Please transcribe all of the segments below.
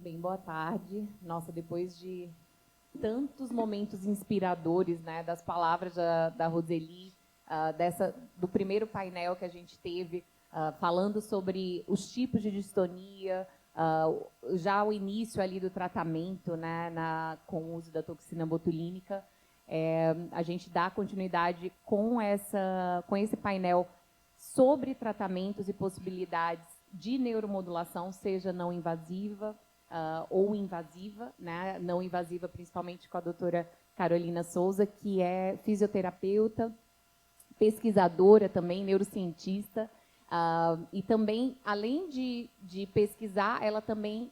Bem, boa tarde. Nossa, depois de tantos momentos inspiradores, né, das palavras da Roseli, do primeiro painel que a gente teve, falando sobre os tipos de distonia, já o início ali do tratamento, né, com o uso da toxina botulínica, a gente dá continuidade com esse painel sobre tratamentos e possibilidades de neuromodulação, seja não invasiva, ou invasiva, né? Não invasiva principalmente com a doutora Carolina Souza, que é fisioterapeuta, pesquisadora também, neurocientista, e também, além de pesquisar, ela também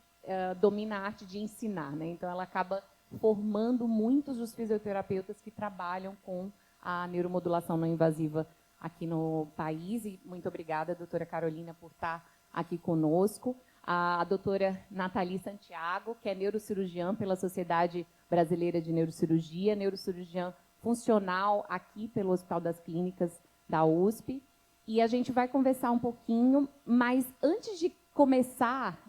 domina a arte de ensinar, né? Então, ela acaba formando muitos dos fisioterapeutas que trabalham com a neuromodulação não invasiva aqui no país. E muito obrigada, doutora Carolina, por estar aqui conosco. A doutora Nathalie Santiago, que é neurocirurgiã pela Sociedade Brasileira de Neurocirurgia, neurocirurgiã funcional aqui pelo Hospital das Clínicas da USP. E a gente vai conversar um pouquinho, mas antes de começar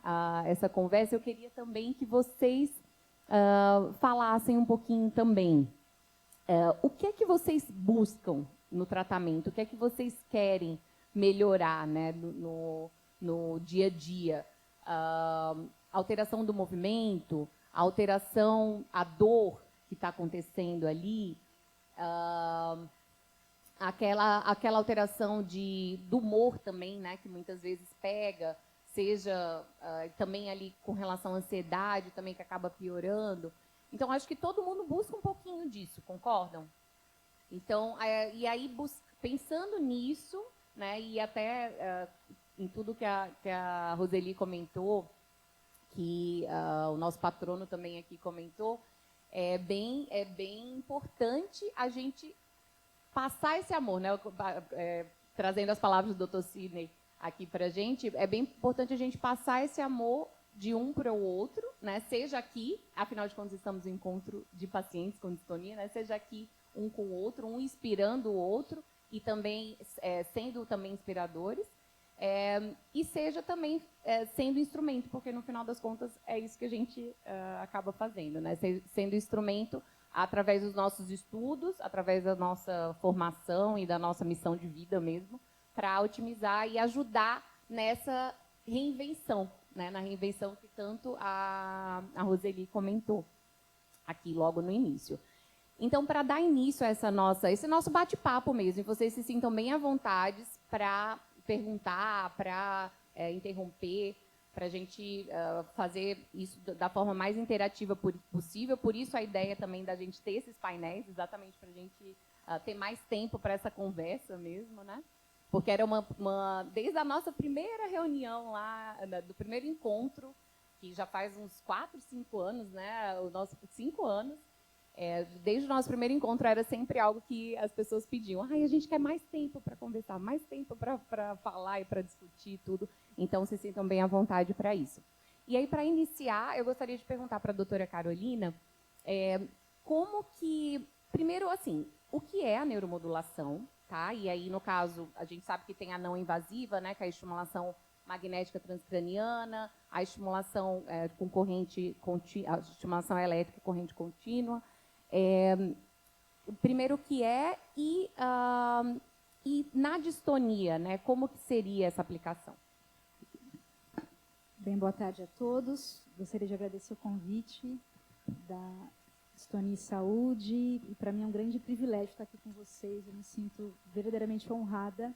essa conversa, eu queria também que vocês falassem um pouquinho também. O que é que vocês buscam no tratamento? O que é que vocês querem melhorar, né, no dia a dia? Alteração do movimento, a dor que está acontecendo ali, aquela alteração do humor também, né, que muitas vezes pega, seja também ali com relação à ansiedade, também que acaba piorando. Então, acho que todo mundo busca um pouquinho disso, concordam? Então, e aí, pensando nisso, né, e até em tudo que a Roseli comentou, que o nosso patrono também aqui comentou, é bem importante a gente passar esse amor, né? Trazendo as palavras do Dr. Sidney aqui para a gente, é bem importante a gente passar esse amor de um para o outro, né? Seja aqui, afinal de contas estamos em encontro de pacientes com distonia, né? Seja aqui um com o outro, um inspirando o outro e também sendo também inspiradores, e seja também sendo instrumento, porque no final das contas é isso que a gente acaba fazendo, né? Sendo instrumento através dos nossos estudos, através da nossa formação e da nossa missão de vida mesmo, para otimizar e ajudar nessa reinvenção, né? Na reinvenção que tanto a Roseli comentou aqui logo no início. Então, para dar início a esse nosso bate-papo mesmo, e vocês se sintam bem à vontade para perguntar, para interromper, para a gente fazer isso da forma mais interativa possível. Por isso a ideia também da gente ter esses painéis, exatamente para a gente ter mais tempo para essa conversa mesmo, né? Porque era desde a nossa primeira reunião lá, do primeiro encontro, que já faz uns 4, 5 anos, né? 5 anos. Desde o nosso primeiro encontro era sempre algo que as pessoas pediam. A gente quer mais tempo para conversar, mais tempo para falar e para discutir tudo. Então, se sintam bem à vontade para isso. E aí, para iniciar, eu gostaria de perguntar para a doutora Carolina como que... Primeiro, assim, o que é a neuromodulação? Tá? E aí, no caso, a gente sabe que tem a não invasiva, né, que é a estimulação magnética transcraniana, a estimulação com corrente contínua, a estimulação elétrica corrente contínua. Primeiro, o que é e na distonia, né, como que seria essa aplicação? Bem, boa tarde a todos. Gostaria de agradecer o convite da Distonia e Saúde. E para mim é um grande privilégio estar aqui com vocês. Eu me sinto verdadeiramente honrada.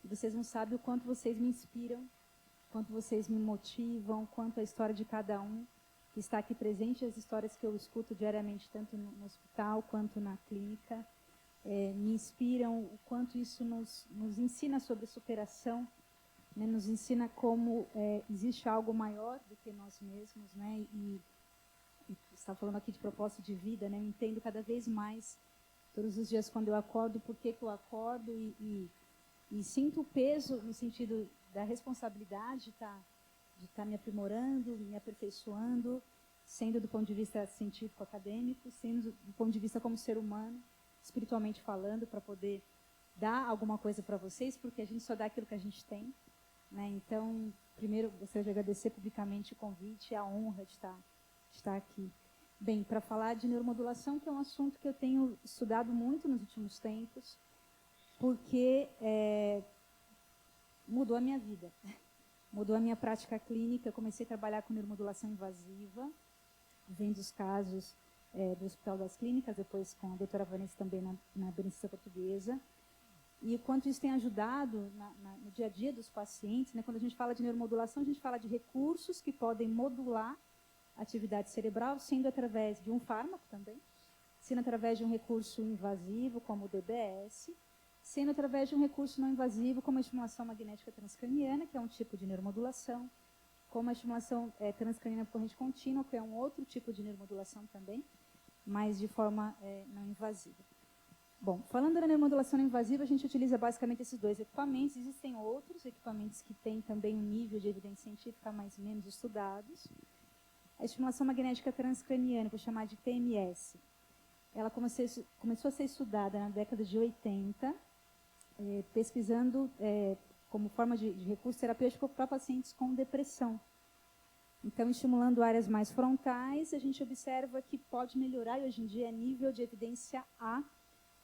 E vocês não sabem o quanto vocês me inspiram, o quanto vocês me motivam, o quanto a história de cada um que está aqui presente, as histórias que eu escuto diariamente, tanto no hospital quanto na clínica, me inspiram, o quanto isso nos ensina sobre superação, né, nos ensina como existe algo maior do que nós mesmos, né, e está falando aqui de propósito de vida, né, eu entendo cada vez mais, todos os dias quando eu acordo, por que eu acordo e sinto o peso no sentido da responsabilidade de estar me aprimorando, me aperfeiçoando, sendo do ponto de vista científico, acadêmico, sendo do ponto de vista como ser humano, espiritualmente falando, para poder dar alguma coisa para vocês, porque a gente só dá aquilo que a gente tem, né? Então, primeiro, gostaria de agradecer publicamente o convite e a honra de estar aqui. Bem, para falar de neuromodulação, que é um assunto que eu tenho estudado muito nos últimos tempos, porque mudou a minha vida, mudou a minha prática clínica. Eu comecei a trabalhar com neuromodulação invasiva, vendo os casos do Hospital das Clínicas, depois com a doutora Vanessa também na Beneficência Portuguesa. E o quanto isso tem ajudado no dia a dia dos pacientes, né? Quando a gente fala de neuromodulação, a gente fala de recursos que podem modular a atividade cerebral, sendo através de um fármaco também, sendo através de um recurso invasivo, como o DBS, sendo através de um recurso não invasivo, como a estimulação magnética transcraniana, que é um tipo de neuromodulação, como a estimulação transcraniana por corrente contínua, que é um outro tipo de neuromodulação também, mas de forma não invasiva. Bom, falando da neuromodulação não invasiva, a gente utiliza basicamente esses dois equipamentos. Existem outros equipamentos que têm também um nível de evidência científica mais ou menos estudados. A estimulação magnética transcraniana, que eu vou chamar de TMS, ela começou a ser estudada na década de 80, pesquisando como forma de recurso terapêutico para pacientes com depressão. Então, estimulando áreas mais frontais, a gente observa que pode melhorar, e hoje em dia é nível de evidência A,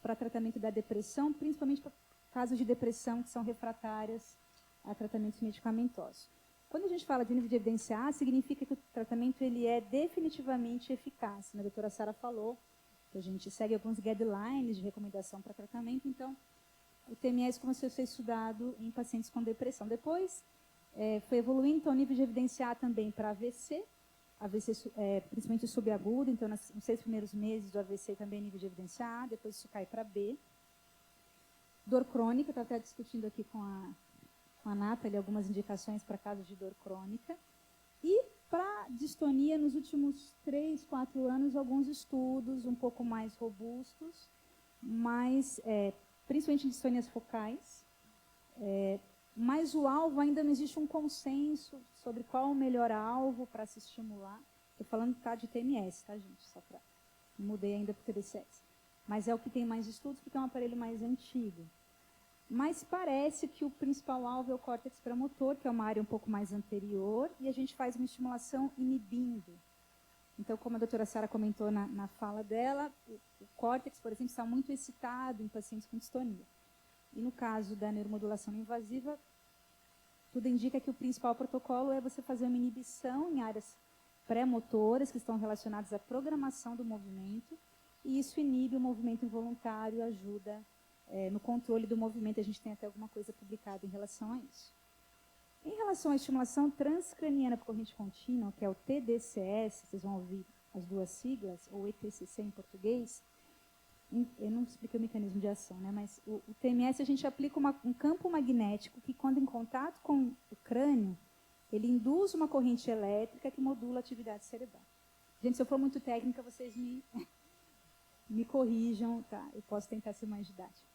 para tratamento da depressão, principalmente para casos de depressão que são refratárias a tratamentos medicamentosos. Quando a gente fala de nível de evidência A, significa que o tratamento ele é definitivamente eficaz. A doutora Sara falou que a gente segue alguns guidelines de recomendação para tratamento, então o TMS começou a ser estudado em pacientes com depressão. Depois foi evoluindo, então, o nível de evidência A também para AVC, principalmente o subagudo, então nos 6 primeiros meses do AVC também nível de evidência A, depois isso cai para B. Dor crônica, estou até discutindo aqui com a Nathalie algumas indicações para casos de dor crônica. E para distonia, nos últimos 3, 4 anos, alguns estudos um pouco mais robustos, mas principalmente em distonias focais, mas o alvo ainda não existe um consenso sobre qual o melhor alvo para se estimular. Estou falando de TMS, tá, gente? Só para não mudei ainda para o TBCS. Mas é o que tem mais estudos, porque é um aparelho mais antigo. Mas parece que o principal alvo é o córtex premotor, que é uma área um pouco mais anterior, e a gente faz uma estimulação inibindo. Então, como a doutora Sara comentou na fala dela, o córtex, por exemplo, está muito excitado em pacientes com distonia. E no caso da neuromodulação invasiva, tudo indica que o principal protocolo é você fazer uma inibição em áreas pré-motoras que estão relacionadas à programação do movimento, e isso inibe o movimento involuntário, ajuda no controle do movimento. A gente tem até alguma coisa publicada em relação a isso. Em relação à estimulação transcraniana por corrente contínua, que é o TDCS, vocês vão ouvir as duas siglas, ou ETCC em português, eu não expliquei o mecanismo de ação, né? Mas o TMS a gente aplica um campo magnético que, quando em contato com o crânio, ele induz uma corrente elétrica que modula a atividade cerebral. Gente, se eu for muito técnica, vocês me corrijam, tá? Eu posso tentar ser mais didática.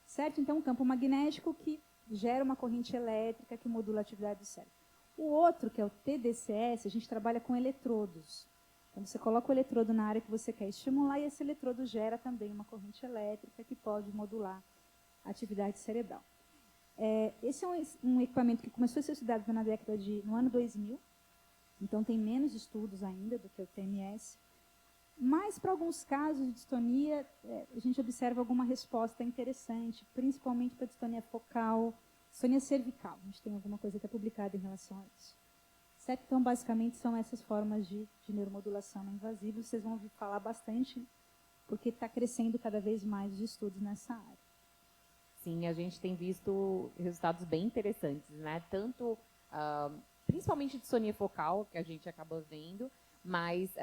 Certo? Então, um campo magnético que gera uma corrente elétrica que modula a atividade do cérebro. O outro, que é o TDCS, a gente trabalha com eletrodos. Então, você coloca o eletrodo na área que você quer estimular e esse eletrodo gera também uma corrente elétrica que pode modular a atividade cerebral. Esse é um equipamento que começou a ser estudado no ano 2000, então tem menos estudos ainda do que o TMS, mas para alguns casos de distonia, a gente observa alguma resposta interessante, principalmente para distonia focal, distonia cervical. A gente tem alguma coisa até publicada em relação a isso. Certo? Então, basicamente, são essas formas de neuromodulação não invasiva. Vocês vão ouvir falar bastante, porque está crescendo cada vez mais os estudos nessa área. Sim, a gente tem visto resultados bem interessantes, né? Tanto, principalmente distonia focal, que a gente acaba vendo, mas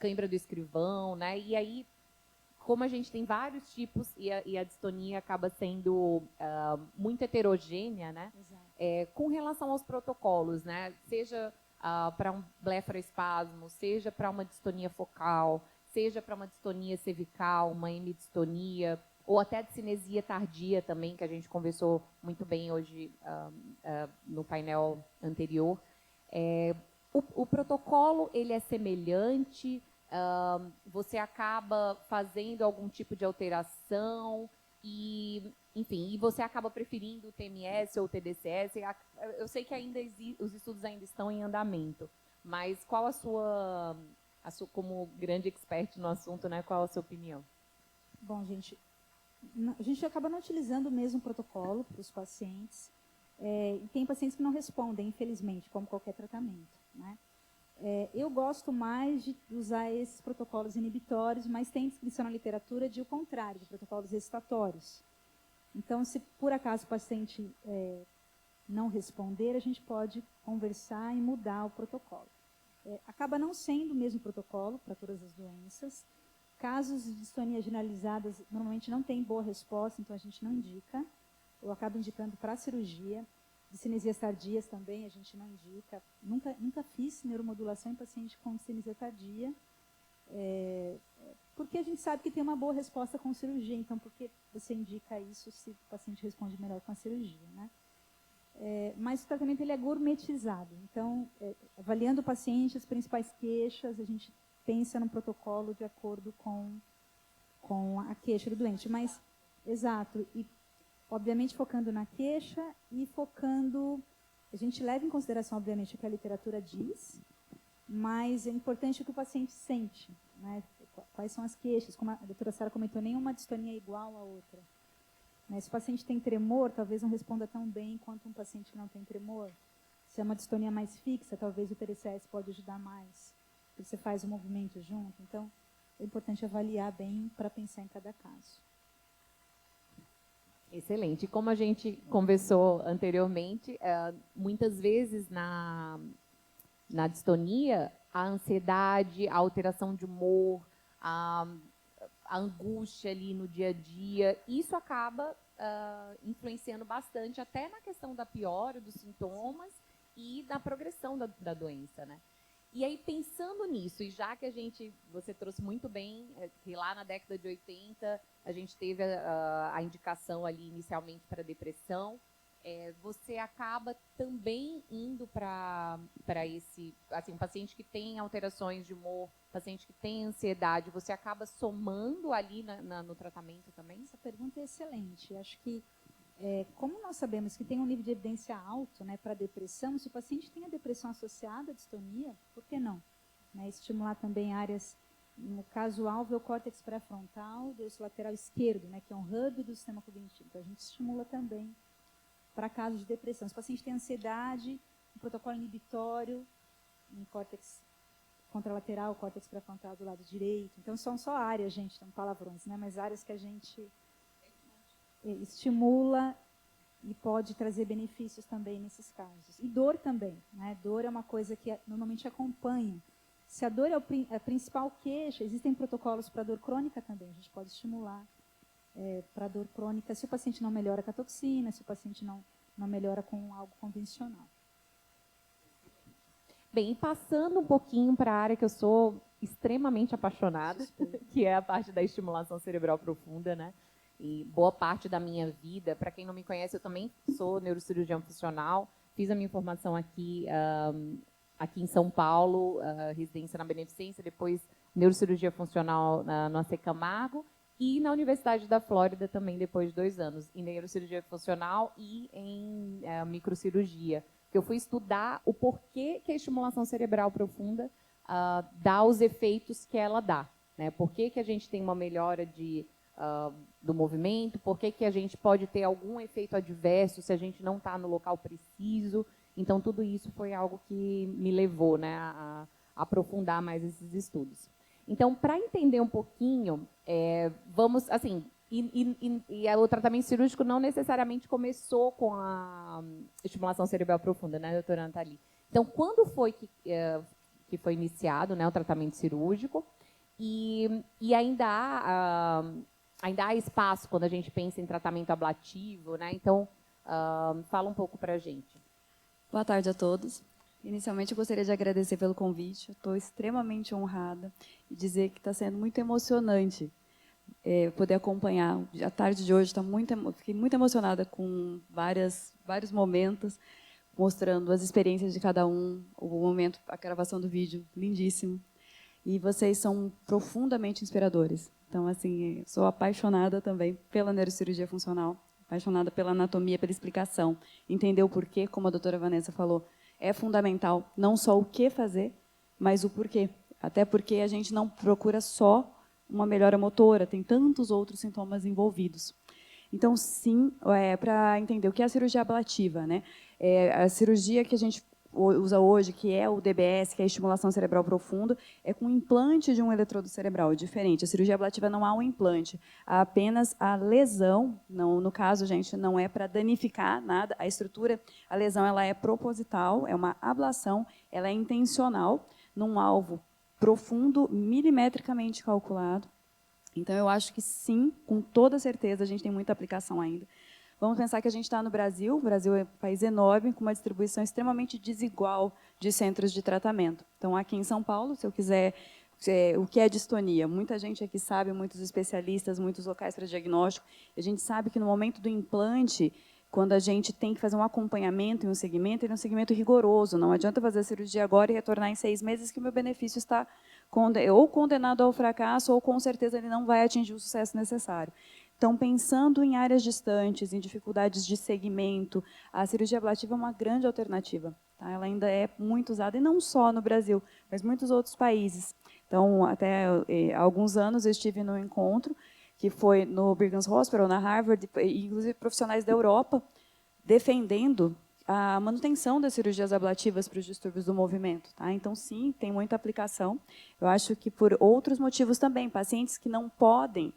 cãibra do escrivão, né? E aí, como a gente tem vários tipos e a distonia acaba sendo muito heterogênea, né? Com relação aos protocolos, né? Seja para um blefaroespasmo, seja para uma distonia focal, seja para uma distonia cervical, uma hemidistonia, ou até de cinesia tardia também, que a gente conversou muito bem hoje no painel anterior. O protocolo ele é semelhante, você acaba fazendo algum tipo de alteração e enfim, e você acaba preferindo o TMS ou o TDCS. Eu sei que ainda os estudos ainda estão em andamento, mas qual a sua como grande expert no assunto, né, qual a sua opinião? Bom, gente, a gente acaba não utilizando o mesmo protocolo para os pacientes. E tem pacientes que não respondem, infelizmente, como qualquer tratamento, né? Eu gosto mais de usar esses protocolos inibitórios, mas tem descrição na literatura de o contrário, de protocolos excitatórios. Então, se por acaso o paciente não responder, a gente pode conversar e mudar o protocolo. Acaba não sendo o mesmo protocolo para todas as doenças. Casos de distonia generalizadas normalmente não tem boa resposta, então a gente não indica. Eu acabo indicando para a cirurgia. Discinesias tardias também a gente não indica. Nunca fiz neuromodulação em paciente com discinesia tardia, porque a gente sabe que tem uma boa resposta com cirurgia. Então, por que você indica isso se o paciente responde melhor com a cirurgia, né? Mas o tratamento ele é gourmetizado. Então, avaliando o paciente, as principais queixas, a gente pensa no protocolo de acordo com a queixa do doente. Mas, exato, e obviamente focando na queixa e focando... A gente leva em consideração, obviamente, o que a literatura diz, mas é importante o que o paciente sente, né? Quais são as queixas. Como a doutora Sara comentou, nenhuma distonia é igual à outra. Né? Se o paciente tem tremor, talvez não responda tão bem quanto um paciente que não tem tremor. Se é uma distonia mais fixa, talvez o TDCS pode ajudar mais. Você faz o movimento junto. Então, é importante avaliar bem para pensar em cada caso. Excelente. Como a gente conversou anteriormente, muitas vezes na distonia, a ansiedade, a alteração de humor, a angústia ali no dia a dia, isso acaba influenciando bastante até na questão da piora dos sintomas e da progressão da doença, né? E aí, pensando nisso, e já que você trouxe muito bem, que lá na década de 80, a gente teve a indicação ali inicialmente para depressão, você acaba também indo para esse, assim, paciente que tem alterações de humor, paciente que tem ansiedade, você acaba somando ali no tratamento também? Essa pergunta é excelente. Acho que, como nós sabemos que tem um nível de evidência alto, né, para depressão, se o paciente tem a depressão associada à distonia, por que não? Né, estimular também áreas, no caso alvo é o córtex pré-frontal, do eixo lateral esquerdo, né, que é um hub do sistema cognitivo. Então, a gente estimula também para casos de depressão. Se o paciente tem ansiedade, um protocolo inibitório, em córtex contralateral, córtex pré-frontal do lado direito. Então, são só áreas, gente, são palavrões, né, mas áreas que a gente estimula e pode trazer benefícios também nesses casos. E dor também, né? Dor é uma coisa que normalmente acompanha. Se a dor é a principal queixa, existem protocolos para dor crônica também. A gente pode estimular para dor crônica se o paciente não melhora com a toxina, se o paciente não melhora com algo convencional. Bem, passando um pouquinho para a área que eu sou extremamente apaixonada, que é a parte da estimulação cerebral profunda, né? E boa parte da minha vida, para quem não me conhece, eu também sou neurocirurgião funcional, fiz a minha formação aqui em São Paulo, residência na Beneficência, depois neurocirurgia funcional no AC Camargo, e na Universidade da Flórida também, depois de 2 anos, em neurocirurgia funcional e em microcirurgia. Eu fui estudar o porquê que a estimulação cerebral profunda dá os efeitos que ela dá, né? Por que a gente tem uma melhora do movimento, por que a gente pode ter algum efeito adverso se a gente não está no local preciso. Então, tudo isso foi algo que me levou, né, a aprofundar mais esses estudos. Então, para entender um pouquinho, vamos, assim, o tratamento cirúrgico não necessariamente começou com a estimulação cerebral profunda, né, doutora Nathalie? Então, quando foi que foi iniciado, né, o tratamento cirúrgico? E ainda há espaço quando a gente pensa em tratamento ablativo, né? Então, fala um pouco para a gente. Boa tarde a todos. Inicialmente, eu gostaria de agradecer pelo convite. Estou extremamente honrada e dizer que está sendo muito emocionante poder acompanhar. A tarde de hoje fiquei muito emocionada com vários momentos, mostrando as experiências de cada um, o momento, a gravação do vídeo, lindíssimo. E vocês são profundamente inspiradores. Então, assim, sou apaixonada também pela neurocirurgia funcional. apaixonada pela anatomia, pela explicação. Entender o porquê, como a doutora Vanessa falou, é fundamental, não só o que fazer, mas o porquê. Até porque a gente não procura só uma melhora motora, tem tantos outros sintomas envolvidos. Então, sim, para entender o que é a cirurgia ablativa, né? A cirurgia que a gente usa hoje, que é o DBS, que é a estimulação cerebral profunda, é com implante de um eletrodo cerebral, diferente. A cirurgia ablativa não há um implante, há apenas a lesão. Não, no caso, gente, não é para danificar nada. A estrutura, a lesão, ela é proposital, é uma ablação, ela é intencional, num alvo profundo, milimetricamente calculado. Então, eu acho que sim, com toda certeza, a gente tem muita aplicação ainda. Vamos pensar que a gente está no Brasil. O Brasil é um país enorme, com uma distribuição extremamente desigual de centros de tratamento. Então, aqui em São Paulo, se eu quiser, o que é distonia? Muita gente aqui sabe, muitos especialistas, muitos locais para diagnóstico. A gente sabe que no momento do implante, quando a gente tem que fazer um acompanhamento e um segmento, ele é um segmento rigoroso. Não adianta fazer a cirurgia agora e retornar em 6 meses que o meu benefício está ou condenado ao fracasso, ou com certeza ele não vai atingir o sucesso necessário. Então, pensando em áreas distantes, em dificuldades de segmento, a cirurgia ablativa é uma grande alternativa. Tá? Ela ainda é muito usada, e não só no Brasil, mas muitos outros países. Então, até há alguns anos eu estive num encontro, que foi no Brigham Hospital, na Harvard, e inclusive profissionais da Europa, defendendo a manutenção das cirurgias ablativas para os distúrbios do movimento. Tá? Então, sim, tem muita aplicação. Eu acho que por outros motivos também, pacientes que não podem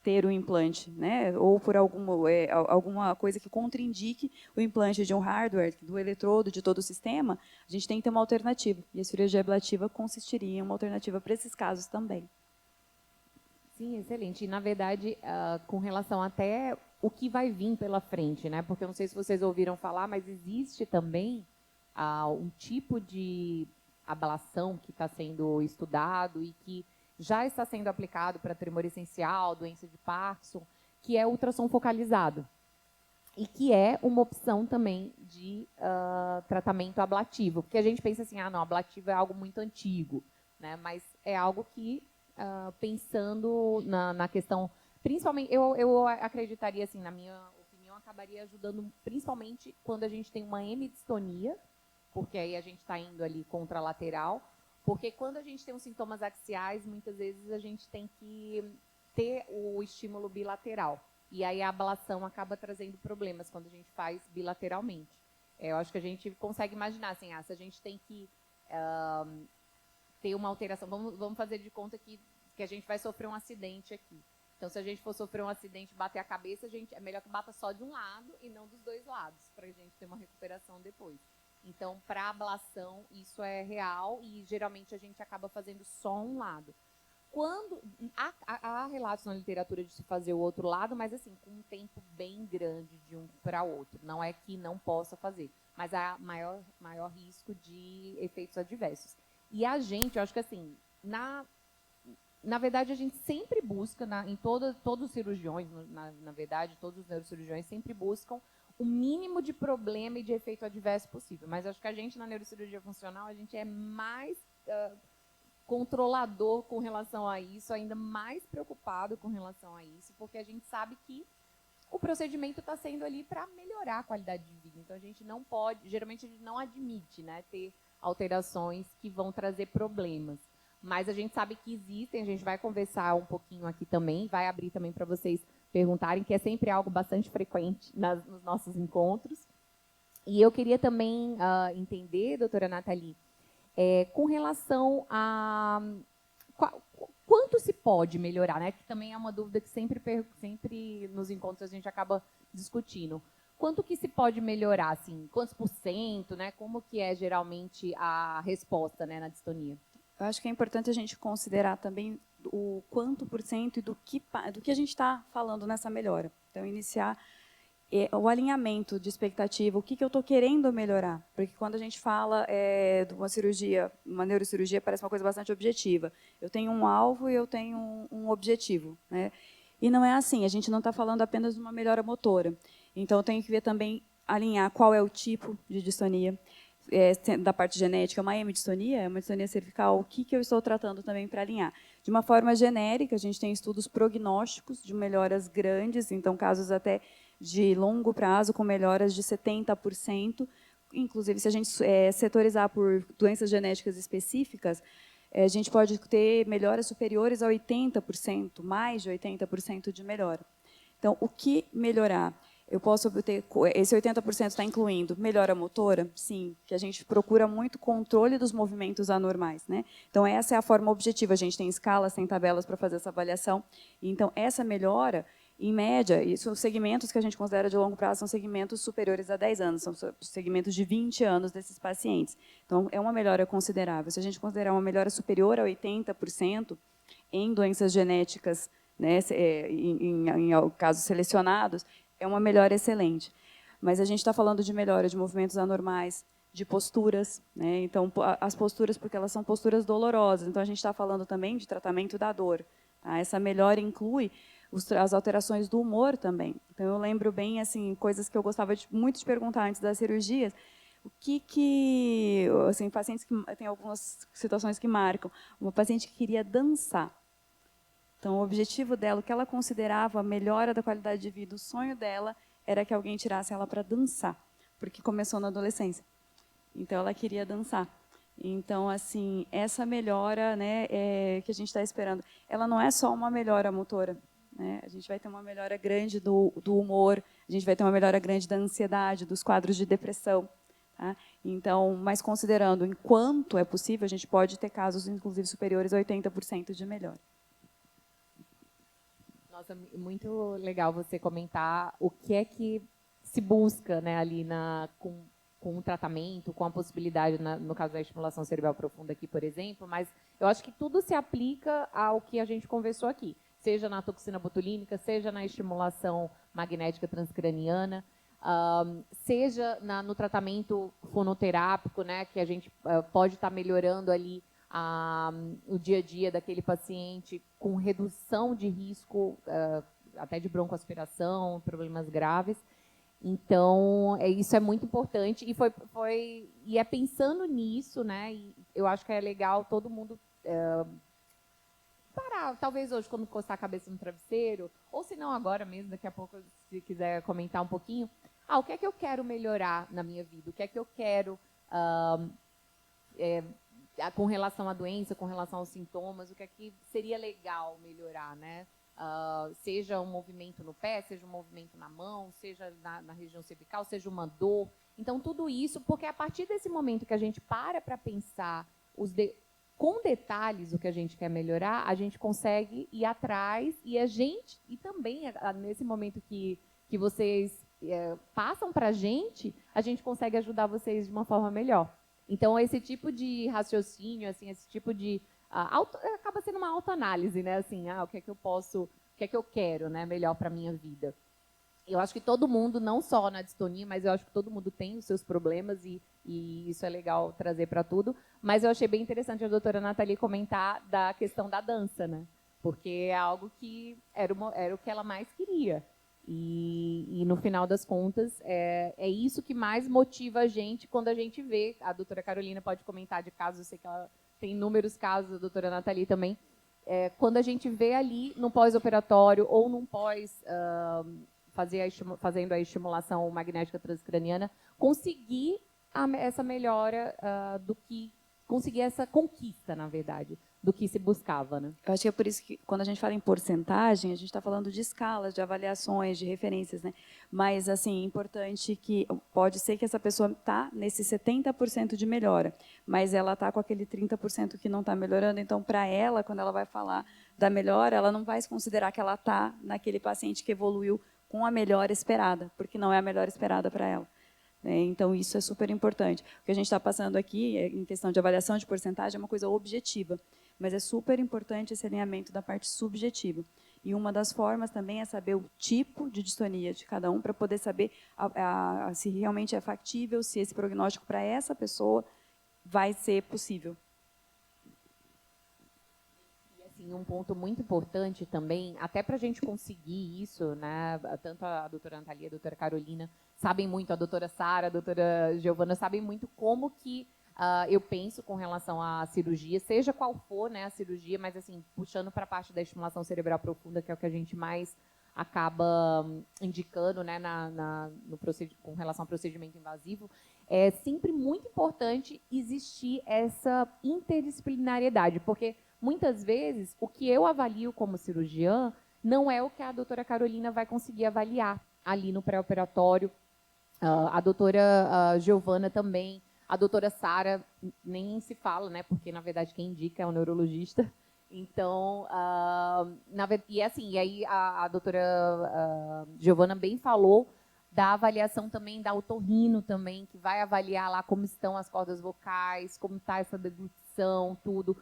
ter o implante, né? Ou por alguma coisa que contraindique o implante de um hardware, do eletrodo, de todo o sistema, a gente tem que ter uma alternativa. E a cirurgia ablativa consistiria em uma alternativa para esses casos também. Sim, excelente. E, na verdade, com relação até o que vai vir pela frente, né? Porque eu não sei se vocês ouviram falar, mas existe também um tipo de ablação que está sendo estudado e que já está sendo aplicado para tremor essencial, doença de Parkinson, que é ultrassom focalizado. E que é uma opção também de tratamento ablativo. Porque a gente pensa assim, não, ablativo é algo muito antigo, né? Mas é algo que, pensando na questão, principalmente, eu acreditaria, assim, na minha opinião, acabaria ajudando principalmente quando a gente tem uma hemidistonia, porque aí a gente está indo ali contralateral, porque quando a gente tem os sintomas axiais, muitas vezes a gente tem que ter o estímulo bilateral. E aí a ablação acaba trazendo problemas quando a gente faz bilateralmente. Eu acho que a gente consegue imaginar, assim, se a gente tem que ter uma alteração, vamos fazer de conta que a gente vai sofrer um acidente aqui. Então, se a gente for sofrer um acidente e bater a cabeça, é melhor que bata só de um lado e não dos dois lados, para a gente ter uma recuperação depois. Então, para ablação, isso é real e, geralmente, a gente acaba fazendo só um lado. Quando há relatos na literatura de se fazer o outro lado, mas, assim, com um tempo bem grande de um para outro. Não é que não possa fazer, mas há maior risco de efeitos adversos. E a gente, eu acho que, assim, na verdade, a gente sempre busca, em todos os cirurgiões, na verdade, todos os neurocirurgiões sempre buscam o mínimo de problema e de efeito adverso possível. Mas acho que a gente, na neurocirurgia funcional, a gente é mais controlador com relação a isso, ainda mais preocupado com relação a isso, porque a gente sabe que o procedimento está sendo ali para melhorar a qualidade de vida. Então, a gente não pode, geralmente a gente não admite, né, ter alterações que vão trazer problemas. Mas a gente sabe que existem, a gente vai conversar um pouquinho aqui também, vai abrir também para vocês perguntarem, que é sempre algo bastante frequente nos nossos encontros. E eu queria também entender, doutora Nathalie, com relação a quanto se pode melhorar, né? Que também é uma dúvida que sempre nos encontros a gente acaba discutindo. Quanto que se pode melhorar, assim? Quantos por cento, né? Como que é geralmente a resposta, né, na distonia? Eu acho que é importante a gente considerar também o quanto por cento e do que a gente está falando nessa melhora. Então, iniciar o alinhamento de expectativa, o que eu estou querendo melhorar. Porque quando a gente fala de uma cirurgia, uma neurocirurgia, parece uma coisa bastante objetiva. Eu tenho um alvo e eu tenho um objetivo, né? E não é assim, a gente não está falando apenas de uma melhora motora. Então, eu tenho que ver também, alinhar qual é o tipo de distonia, da parte genética, uma hemidistonia, é uma distonia cervical, o que eu estou tratando também para alinhar. De uma forma genérica, a gente tem estudos prognósticos de melhoras grandes, então casos até de longo prazo com melhoras de 70%. Inclusive, se a gente setorizar por doenças genéticas específicas, a gente pode ter melhoras superiores a 80%, mais de 80% de melhora. Então, o que melhorar? Eu posso obter, esse 80% está incluindo melhora motora? Sim, que a gente procura muito controle dos movimentos anormais, né? Então, essa é a forma objetiva. A gente tem escalas, tem tabelas para fazer essa avaliação. Então, essa melhora, em média, isso, os segmentos que a gente considera de longo prazo são segmentos superiores a 10 anos, são segmentos de 20 anos desses pacientes. Então, é uma melhora considerável. Se a gente considerar uma melhora superior a 80% em doenças genéticas, né, em casos selecionados, é uma melhora excelente. Mas a gente está falando de melhora de movimentos anormais, de posturas, né? Então, as posturas, porque elas são posturas dolorosas, então a gente está falando também de tratamento da dor. Tá? Essa melhora inclui as alterações do humor também. Então, eu lembro bem, assim, coisas que eu gostava muito de perguntar antes das cirurgias, o que assim, pacientes que tem algumas situações que marcam, uma paciente que queria dançar. Então, o objetivo dela, o que ela considerava a melhora da qualidade de vida, o sonho dela era que alguém tirasse ela para dançar, porque começou na adolescência. Então, ela queria dançar. Então, assim, essa melhora, né, que a gente está esperando, ela não é só uma melhora motora, né? A gente vai ter uma melhora grande do humor, a gente vai ter uma melhora grande da ansiedade, dos quadros de depressão. Tá? Então, mas considerando enquanto é possível, a gente pode ter casos, inclusive, superiores a 80% de melhora. Nossa, muito legal você comentar o que é que se busca, né, ali com o tratamento, com a possibilidade, no caso da estimulação cerebral profunda aqui, por exemplo, mas eu acho que tudo se aplica ao que a gente conversou aqui, seja na toxina botulínica, seja na estimulação magnética transcraniana, seja no tratamento fonoterápico, né, que a gente pode estar melhorando ali o dia a dia daquele paciente com redução de risco, até de broncoaspiração, problemas graves. Então, isso é muito importante e é pensando nisso, né? E eu acho que é legal todo mundo parar, talvez hoje quando encostar a cabeça no travesseiro, ou se não agora mesmo, daqui a pouco, se quiser comentar um pouquinho, o que é que eu quero melhorar na minha vida? O que é que eu quero com relação à doença, com relação aos sintomas, o que é que seria legal melhorar, né? Seja um movimento no pé, seja um movimento na mão, seja na região cervical, seja uma dor. Então, tudo isso, porque a partir desse momento que a gente para pensar com detalhes o que a gente quer melhorar, a gente consegue ir atrás e também, nesse momento que vocês passam para a gente consegue ajudar vocês de uma forma melhor. Então, esse tipo de raciocínio, assim, esse tipo de acaba sendo uma autoanálise, né? Assim, o que é que eu quero, né, melhor para a minha vida. Eu acho que todo mundo, não só na distonia, mas eu acho que todo mundo tem os seus problemas e isso é legal trazer para tudo. Mas eu achei bem interessante a doutora Nathalie comentar da questão da dança, né? Porque é algo que era o que ela mais queria. E no final das contas, é isso que mais motiva a gente quando a gente vê. A doutora Carolina pode comentar de casos, eu sei que ela tem inúmeros casos, a doutora Nathalie também. Quando a gente vê ali no pós-operatório ou num fazendo a estimulação magnética transcraniana, conseguir essa melhora conseguir essa conquista, na verdade, do que se buscava, né? Eu acho que é por isso que, quando a gente fala em porcentagem, a gente está falando de escalas, de avaliações, de referências, né? Mas, assim, importante que pode ser que essa pessoa está nesse 70% de melhora, mas ela está com aquele 30% que não está melhorando. Então, para ela, quando ela vai falar da melhora, ela não vai se considerar que ela está naquele paciente que evoluiu com a melhora esperada, porque não é a melhor esperada para ela. Então, isso é super importante. O que a gente está passando aqui, em questão de avaliação de porcentagem, é uma coisa objetiva, mas é super importante esse alinhamento da parte subjetiva. E uma das formas também é saber o tipo de distonia de cada um, para poder saber se realmente é factível, se esse prognóstico para essa pessoa vai ser possível. Um ponto muito importante também, até para a gente conseguir isso, né? Tanto a doutora Nathalie, a doutora Carolina sabem muito, a doutora Sara, a doutora Giovana sabem muito como que eu penso com relação à cirurgia, seja qual for, né, a cirurgia, mas assim, puxando para a parte da estimulação cerebral profunda, que é o que a gente mais acaba indicando, né, com relação ao procedimento invasivo, é sempre muito importante existir essa interdisciplinariedade, porque muitas vezes o que eu avalio como cirurgiã não é o que a doutora Carolina vai conseguir avaliar ali no pré-operatório, a doutora Giovana também, a doutora Sara nem se fala, né, porque na verdade quem indica é o neurologista. Então, e assim, e aí a doutora Giovana bem falou da avaliação também da otorrino também, que vai avaliar lá como estão as cordas vocais, como está essa deglutição, tudo.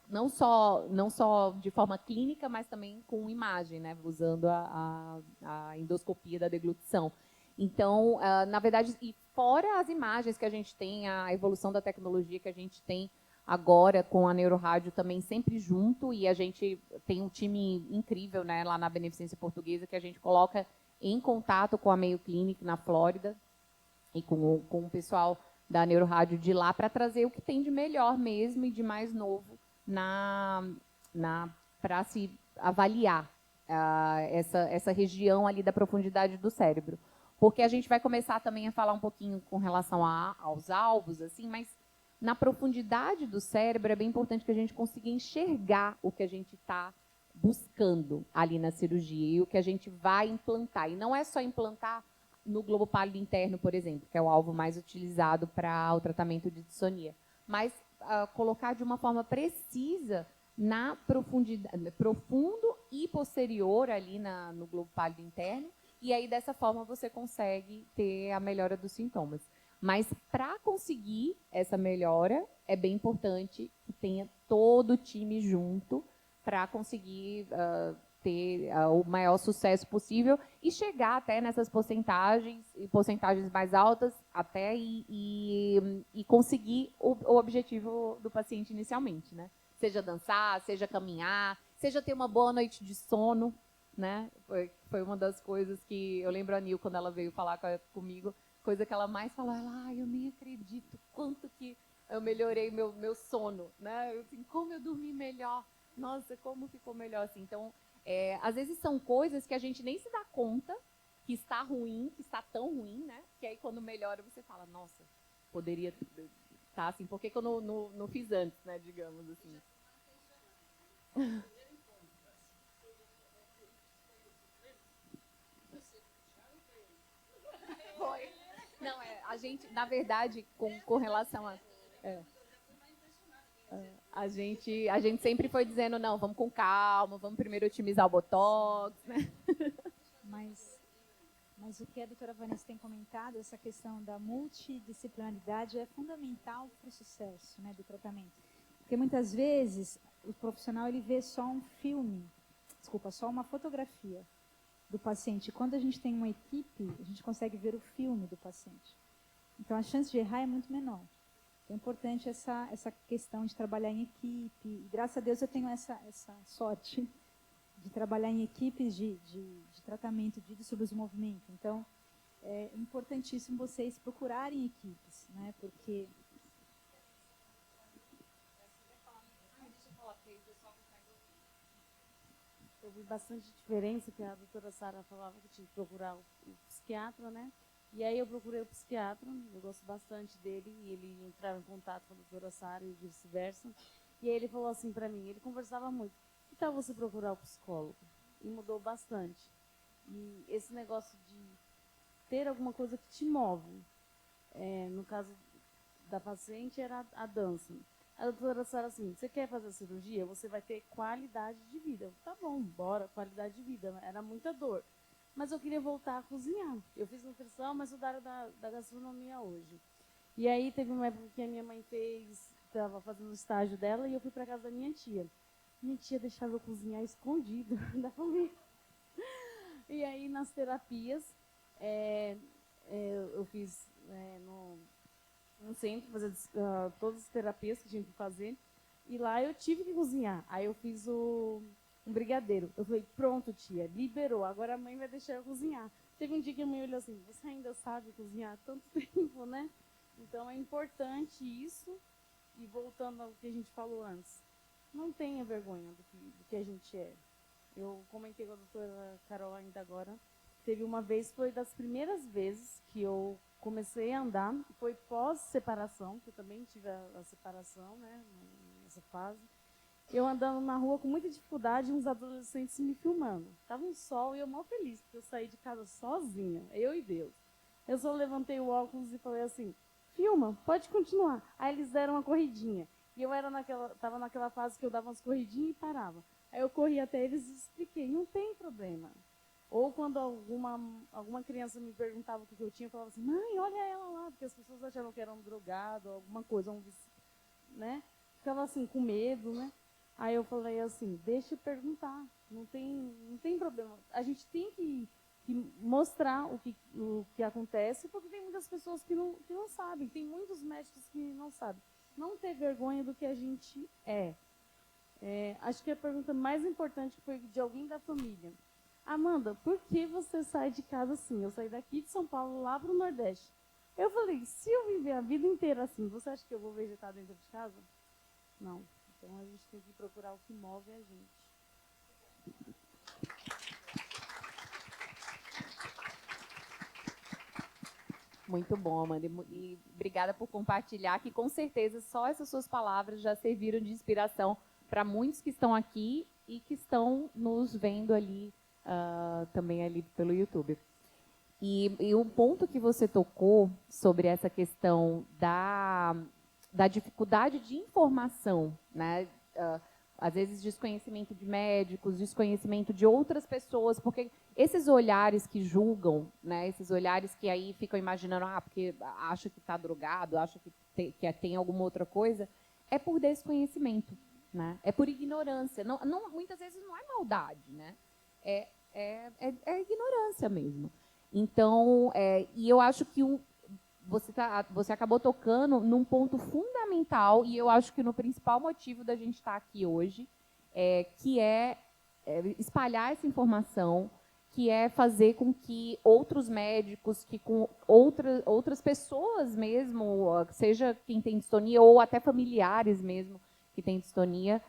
Não só de forma clínica, mas também com imagem, né, usando a endoscopia da deglutição. Então, na verdade, e fora as imagens que a gente tem, a evolução da tecnologia que a gente tem agora com a Neurorádio também sempre junto, e a gente tem um time incrível, né, lá na Beneficência Portuguesa, que a gente coloca em contato com a Mayo Clinic na Flórida e com o pessoal da Neurorádio de lá para trazer o que tem de melhor mesmo e de mais novo para se avaliar essa região ali da profundidade do cérebro. Porque a gente vai começar também a falar um pouquinho com relação aos alvos, assim, mas na profundidade do cérebro é bem importante que a gente consiga enxergar o que a gente está buscando ali na cirurgia e o que a gente vai implantar. E não é só implantar no globo pálido interno, por exemplo, que é o alvo mais utilizado para o tratamento de dissonia, mas colocar de uma forma precisa na profundidade, profundo e posterior ali no globo pálido interno, e aí dessa forma você consegue ter a melhora dos sintomas. Mas para conseguir essa melhora, é bem importante que tenha todo o time junto para conseguir ter o maior sucesso possível e chegar até nessas porcentagens mais altas até e conseguir o objetivo do paciente inicialmente, né? Seja dançar, seja caminhar, seja ter uma boa noite de sono, né? Foi uma das coisas que eu lembro a Nil quando ela veio falar comigo, coisa que ela mais falou, eu nem acredito quanto que eu melhorei meu sono, né? Assim, como eu dormi melhor, nossa, como ficou melhor assim. Então, às vezes são coisas que a gente nem se dá conta que está ruim, que está tão ruim, né? Que aí quando melhora você fala, nossa, poderia estar assim, por que eu não fiz antes, né? Digamos assim. Foi. Não, a gente, na verdade, com relação a... A gente sempre foi dizendo, não, vamos com calma, vamos primeiro otimizar o Botox, né? Mas o que a doutora Vanessa tem comentado, essa questão da multidisciplinaridade é fundamental para o sucesso, né, do tratamento. Porque muitas vezes o profissional ele vê só só uma fotografia do paciente. Quando a gente tem uma equipe, a gente consegue ver o filme do paciente. Então, a chance de errar é muito menor. É importante essa questão de trabalhar em equipe. E, graças a Deus eu tenho essa sorte de trabalhar em equipes de tratamento de distúrbios do movimento. Então, é importantíssimo vocês procurarem equipes, né? Porque... Eu vi bastante diferença, que a doutora Sara falava que tinha que procurar o psiquiatra, né? E aí eu procurei o psiquiatra, eu gosto bastante dele, e ele entrava em contato com a doutora Sara e vice-versa. E aí ele falou assim para mim, ele conversava muito, que tal você procurar o psicólogo? E mudou bastante. E esse negócio de ter alguma coisa que te move, no caso da paciente era a dança. A doutora Sara assim, você quer fazer a cirurgia? Você vai ter qualidade de vida. Tá bom, bora, qualidade de vida. Era muita dor. Mas eu queria voltar a cozinhar. Eu fiz nutrição, mas sou da área da gastronomia hoje. E aí teve uma época que a minha mãe estava fazendo o estágio dela e eu fui para casa da minha tia. Minha tia deixava eu cozinhar escondido da família. E aí nas terapias, eu fiz no centro, fazer todas as terapias que tinha que fazer. E lá eu tive que cozinhar. Aí eu fiz um brigadeiro. Eu falei, pronto, tia, liberou. Agora a mãe vai deixar eu cozinhar. Teve um dia que a mãe olhou assim, você ainda sabe cozinhar há tanto tempo, né? Então é importante isso. E voltando ao que a gente falou antes, não tenha vergonha do que a gente é. Eu comentei com a doutora Carol ainda agora. Teve uma vez, foi das primeiras vezes que eu comecei a andar, foi pós-separação, que eu também tive a separação, né, nessa fase. Eu andando na rua com muita dificuldade, uns adolescentes me filmando. Tava um sol e eu mal feliz, porque eu saí de casa sozinha, eu e Deus. Eu só levantei o óculos e falei assim, filma, pode continuar. Aí eles deram uma corridinha. E eu estava naquela fase que eu dava umas corridinhas e parava. Aí eu corri até eles e expliquei, não tem problema. Ou quando alguma criança me perguntava o que eu tinha, eu falava assim, mãe, olha ela lá, porque as pessoas achavam que era um drogado, alguma coisa, né? Ficava assim, com medo, né? Aí eu falei assim, deixa eu perguntar, não tem problema. A gente tem que mostrar o que acontece, porque tem muitas pessoas que não sabem, tem muitos médicos que não sabem. Não ter vergonha do que a gente é. Acho que a pergunta mais importante foi de alguém da família. Amanda, por que você sai de casa assim? Eu saí daqui de São Paulo lá para o Nordeste. Eu falei, se eu viver a vida inteira assim, você acha que eu vou vegetar dentro de casa? Não. Então a gente tem que procurar o que move a gente. Muito bom, Amanda. E obrigada por compartilhar, que com certeza só essas suas palavras já serviram de inspiração para muitos que estão aqui e que estão nos vendo ali, também ali pelo YouTube. E um ponto que você tocou sobre essa questão da dificuldade de informação, né? Às vezes desconhecimento de médicos, desconhecimento de outras pessoas, porque esses olhares que julgam, né? Esses olhares que aí ficam imaginando, porque acha que está drogado, acha que tem alguma outra coisa, é por desconhecimento, né? É por ignorância. Muitas vezes não é maldade, né? É ignorância mesmo. Então, e eu acho que você acabou tocando num ponto fundamental, e eu acho que no principal motivo da gente estar aqui hoje, que é espalhar essa informação, que é fazer com que outros médicos, que com outras pessoas mesmo, seja quem tem distonia, ou até familiares mesmo que têm distonia,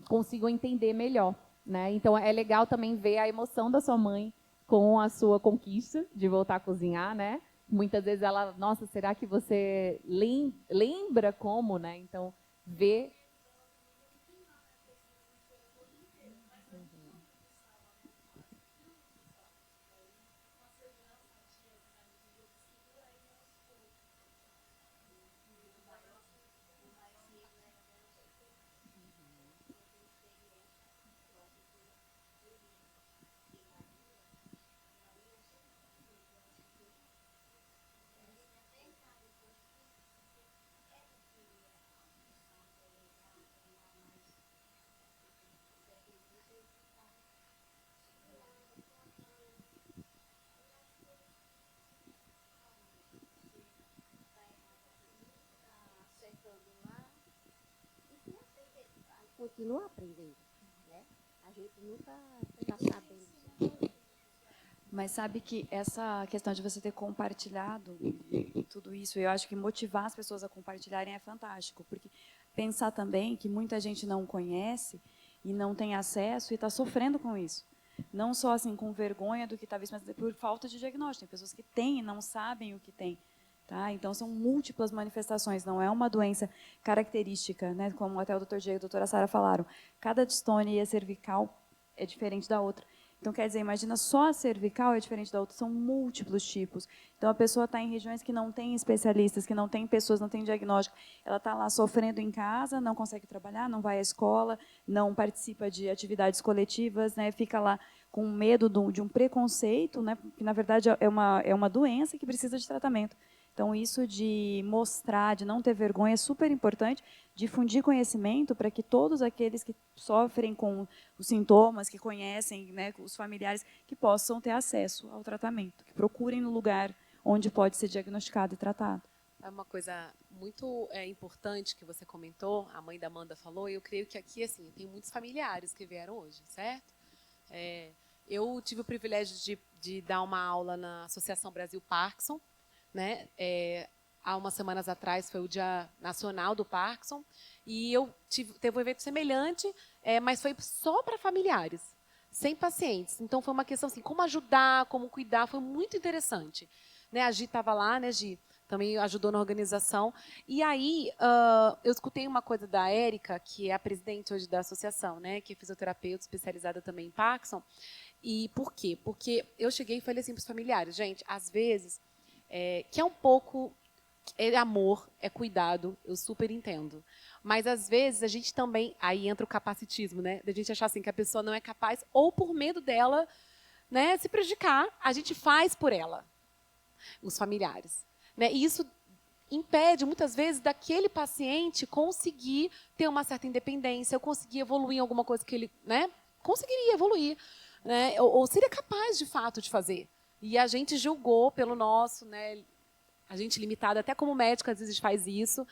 consigam entender melhor, né? Então, é legal também ver a emoção da sua mãe com a sua conquista de voltar a cozinhar, né? Muitas vezes ela, nossa, será que você lembra como, né? Então, ver. Continua aprendendo, né? A gente nunca está sabendo. Mas sabe que essa questão de você ter compartilhado tudo isso, eu acho que motivar as pessoas a compartilharem é fantástico, porque pensar também que muita gente não conhece e não tem acesso e está sofrendo com isso. Não só assim com vergonha do que está visto, mas por falta de diagnóstico. Tem pessoas que têm e não sabem o que têm. Tá? Então, são múltiplas manifestações, não é uma doença característica, né? Como até o Dr. Diego e a doutora Sara falaram. Cada distonia cervical é diferente da outra. Então, quer dizer, imagina só a cervical é diferente da outra, são múltiplos tipos. Então, a pessoa está em regiões que não tem especialistas, que não tem pessoas, não tem diagnóstico. Ela está lá sofrendo em casa, não consegue trabalhar, não vai à escola, não participa de atividades coletivas, né? Fica lá com medo de um preconceito, né? Que, na verdade, é uma doença que precisa de tratamento. Então, isso de mostrar, de não ter vergonha, é super importante, difundir conhecimento para que todos aqueles que sofrem com os sintomas, que conhecem, né, os familiares, que possam ter acesso ao tratamento, que procurem no lugar onde pode ser diagnosticado e tratado. É uma coisa muito importante que você comentou, a mãe da Amanda falou, e eu creio que aqui, assim, tem muitos familiares que vieram hoje, certo? Eu tive o privilégio de dar uma aula na Associação Brasil Parkinson, né? Há umas semanas atrás foi o Dia Nacional do Parkinson, e teve um evento semelhante, mas foi só para familiares, sem pacientes. Então, foi uma questão assim, como ajudar, como cuidar, foi muito interessante. Né, a Gi estava lá, né, Gi? Também ajudou na organização. E aí, eu escutei uma coisa da Érica, que é a presidente hoje da associação, né, que é fisioterapeuta especializada também em Parkinson. E por quê? Porque eu cheguei e falei assim para os familiares, gente, às vezes, que é um pouco, é amor, é cuidado, eu super entendo. Mas, às vezes, a gente também, aí entra o capacitismo, né, da gente achar assim, que a pessoa não é capaz, ou por medo dela, né, se prejudicar, a gente faz por ela, os familiares. Né? E isso impede, muitas vezes, daquele paciente conseguir ter uma certa independência, ou conseguir evoluir em alguma coisa que ele, né, conseguiria evoluir, né, ou seria capaz, de fato, de fazer. E a gente julgou pelo nosso, né, a gente limitada, até como médico, às vezes faz isso,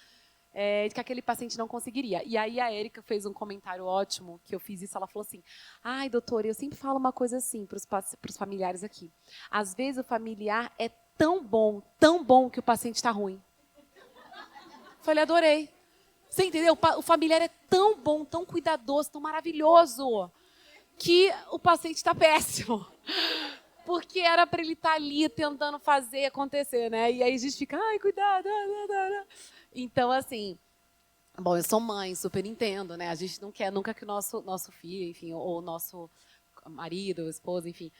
de que aquele paciente não conseguiria. E aí a Érica fez um comentário ótimo, que eu fiz isso, ela falou assim, ai, doutora, eu sempre falo uma coisa assim para os familiares aqui. Às vezes o familiar é tão bom que o paciente está ruim. Falei, adorei. Você entendeu? O familiar é tão bom, tão cuidadoso, tão maravilhoso, que o paciente está péssimo. Porque era para ele estar ali tentando fazer acontecer, né? E aí a gente fica, ai, cuidado. Então, assim, bom, eu sou mãe, super entendo, né? A gente não quer nunca que o nosso filho, enfim, ou o nosso marido, esposa, enfim,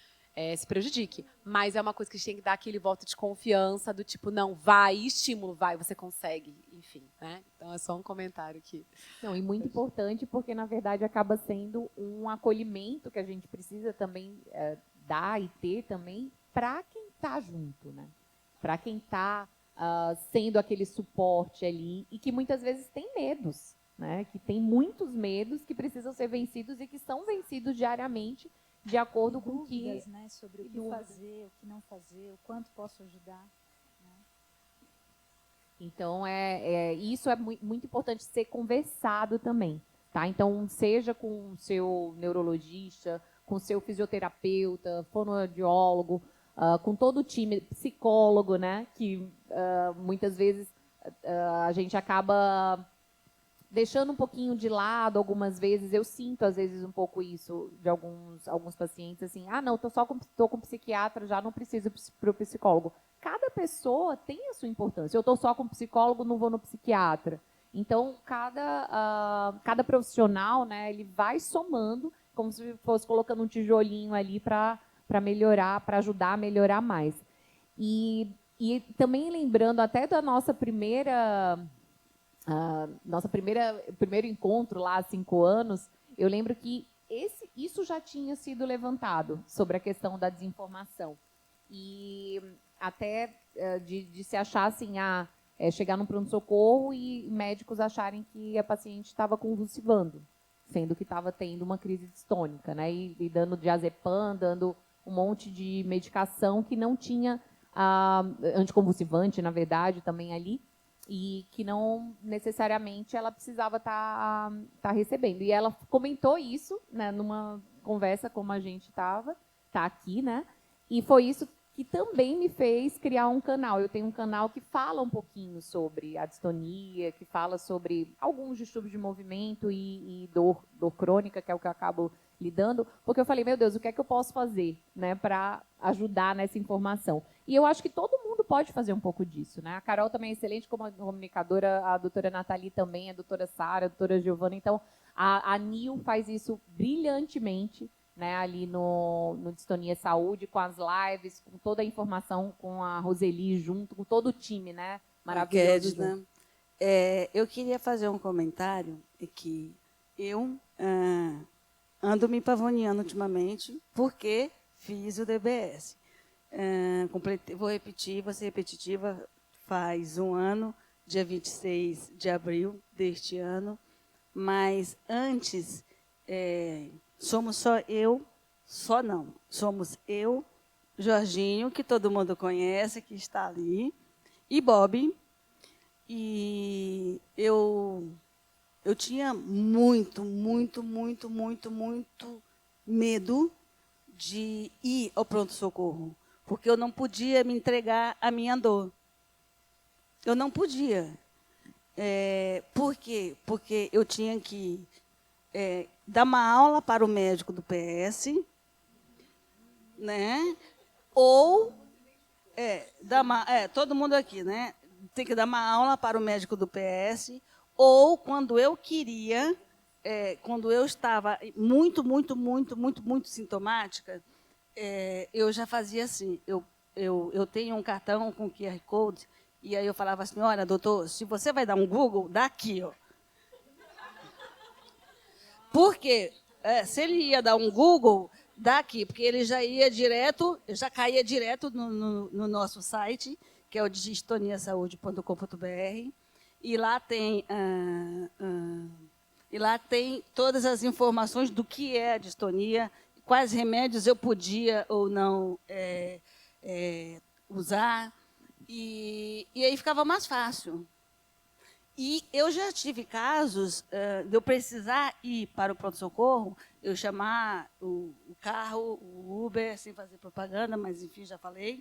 se prejudique. Mas é uma coisa que a gente tem que dar aquele voto de confiança, do tipo, não, vai, estímulo, vai, você consegue, enfim, né? Então é só um comentário aqui. Não, e muito importante porque, na verdade, acaba sendo um acolhimento que a gente precisa também dar e ter também para quem está junto, né? Para quem está sendo aquele suporte ali e que muitas vezes tem medos, né? Que tem muitos medos que precisam ser vencidos e que são vencidos diariamente de acordo com o que... Dúvidas, né, sobre o que fazer, o que não fazer, o quanto posso ajudar. Então, isso é muito importante ser conversado também, tá? Então, seja com o seu neurologista, com o seu fisioterapeuta, fonoaudiólogo, com todo o time, psicólogo, né? Que muitas vezes a gente acaba deixando um pouquinho de lado algumas vezes. Eu sinto, às vezes, um pouco isso de alguns pacientes, assim, não, tô com psiquiatra, já não preciso para o psicólogo. Cada pessoa tem a sua importância. Eu estou só com psicólogo, não vou no psiquiatra. Então, cada profissional, né, ele vai somando, como se fosse colocando um tijolinho ali para melhorar, para ajudar a melhorar mais. E também lembrando até da nossa primeiro encontro lá há 5 anos, eu lembro que isso já tinha sido levantado sobre a questão da desinformação. E até de se achar assim, chegar no pronto-socorro e médicos acharem que a paciente estava convulsivando, sendo que estava tendo uma crise distônica, né? E dando diazepam, dando um monte de medicação que não tinha anticonvulsivante, na verdade, também ali, e que não necessariamente ela precisava estar recebendo. E ela comentou isso, né, numa conversa como a gente está aqui, né? E foi isso que também me fez criar um canal. Eu tenho um canal que fala um pouquinho sobre a distonia, que fala sobre alguns distúrbios de movimento e dor crônica, que é o que eu acabo lidando, porque eu falei, meu Deus, o que é que eu posso fazer, né, para ajudar nessa informação? E eu acho que todo mundo pode fazer um pouco disso, né? A Carol também é excelente como comunicadora, a doutora Nathalie também, a doutora Sara, a doutora Giovana. Então, a NIL faz isso brilhantemente, né, ali no Distonia Saúde, com as lives, com toda a informação, com a Roseli junto, com todo o time, né? Maravilhoso. Né? Eu queria fazer um comentário que eu ando me pavoneando ultimamente porque fiz o DBS. Vou ser repetitiva, faz 1 ano, dia 26 de abril deste ano, mas antes somos somos eu, Jorginho, que todo mundo conhece, que está ali, e Bob. E eu tinha muito medo de ir ao pronto-socorro, porque eu não podia me entregar à minha dor. Eu não podia. Por quê? Porque eu tinha que dar uma aula para o médico do PS, né? Ou todo mundo aqui, né? Tem que dar uma aula para o médico do PS, ou quando eu queria, quando eu estava muito sintomática, eu já fazia assim, eu tenho um cartão com QR Code, e aí eu falava assim, olha, doutor, se você vai dar um Google, dá aqui, ó. Porque se ele ia dar um Google, dá aqui, porque ele já ia direto, já caía direto no nosso site, que é o digistoniasaude.com.br, e lá tem todas as informações do que é a distonia, quais remédios eu podia ou não usar, e aí ficava mais fácil. E eu já tive casos de eu precisar ir para o pronto-socorro, eu chamar o carro, o Uber, sem fazer propaganda, mas, enfim, já falei,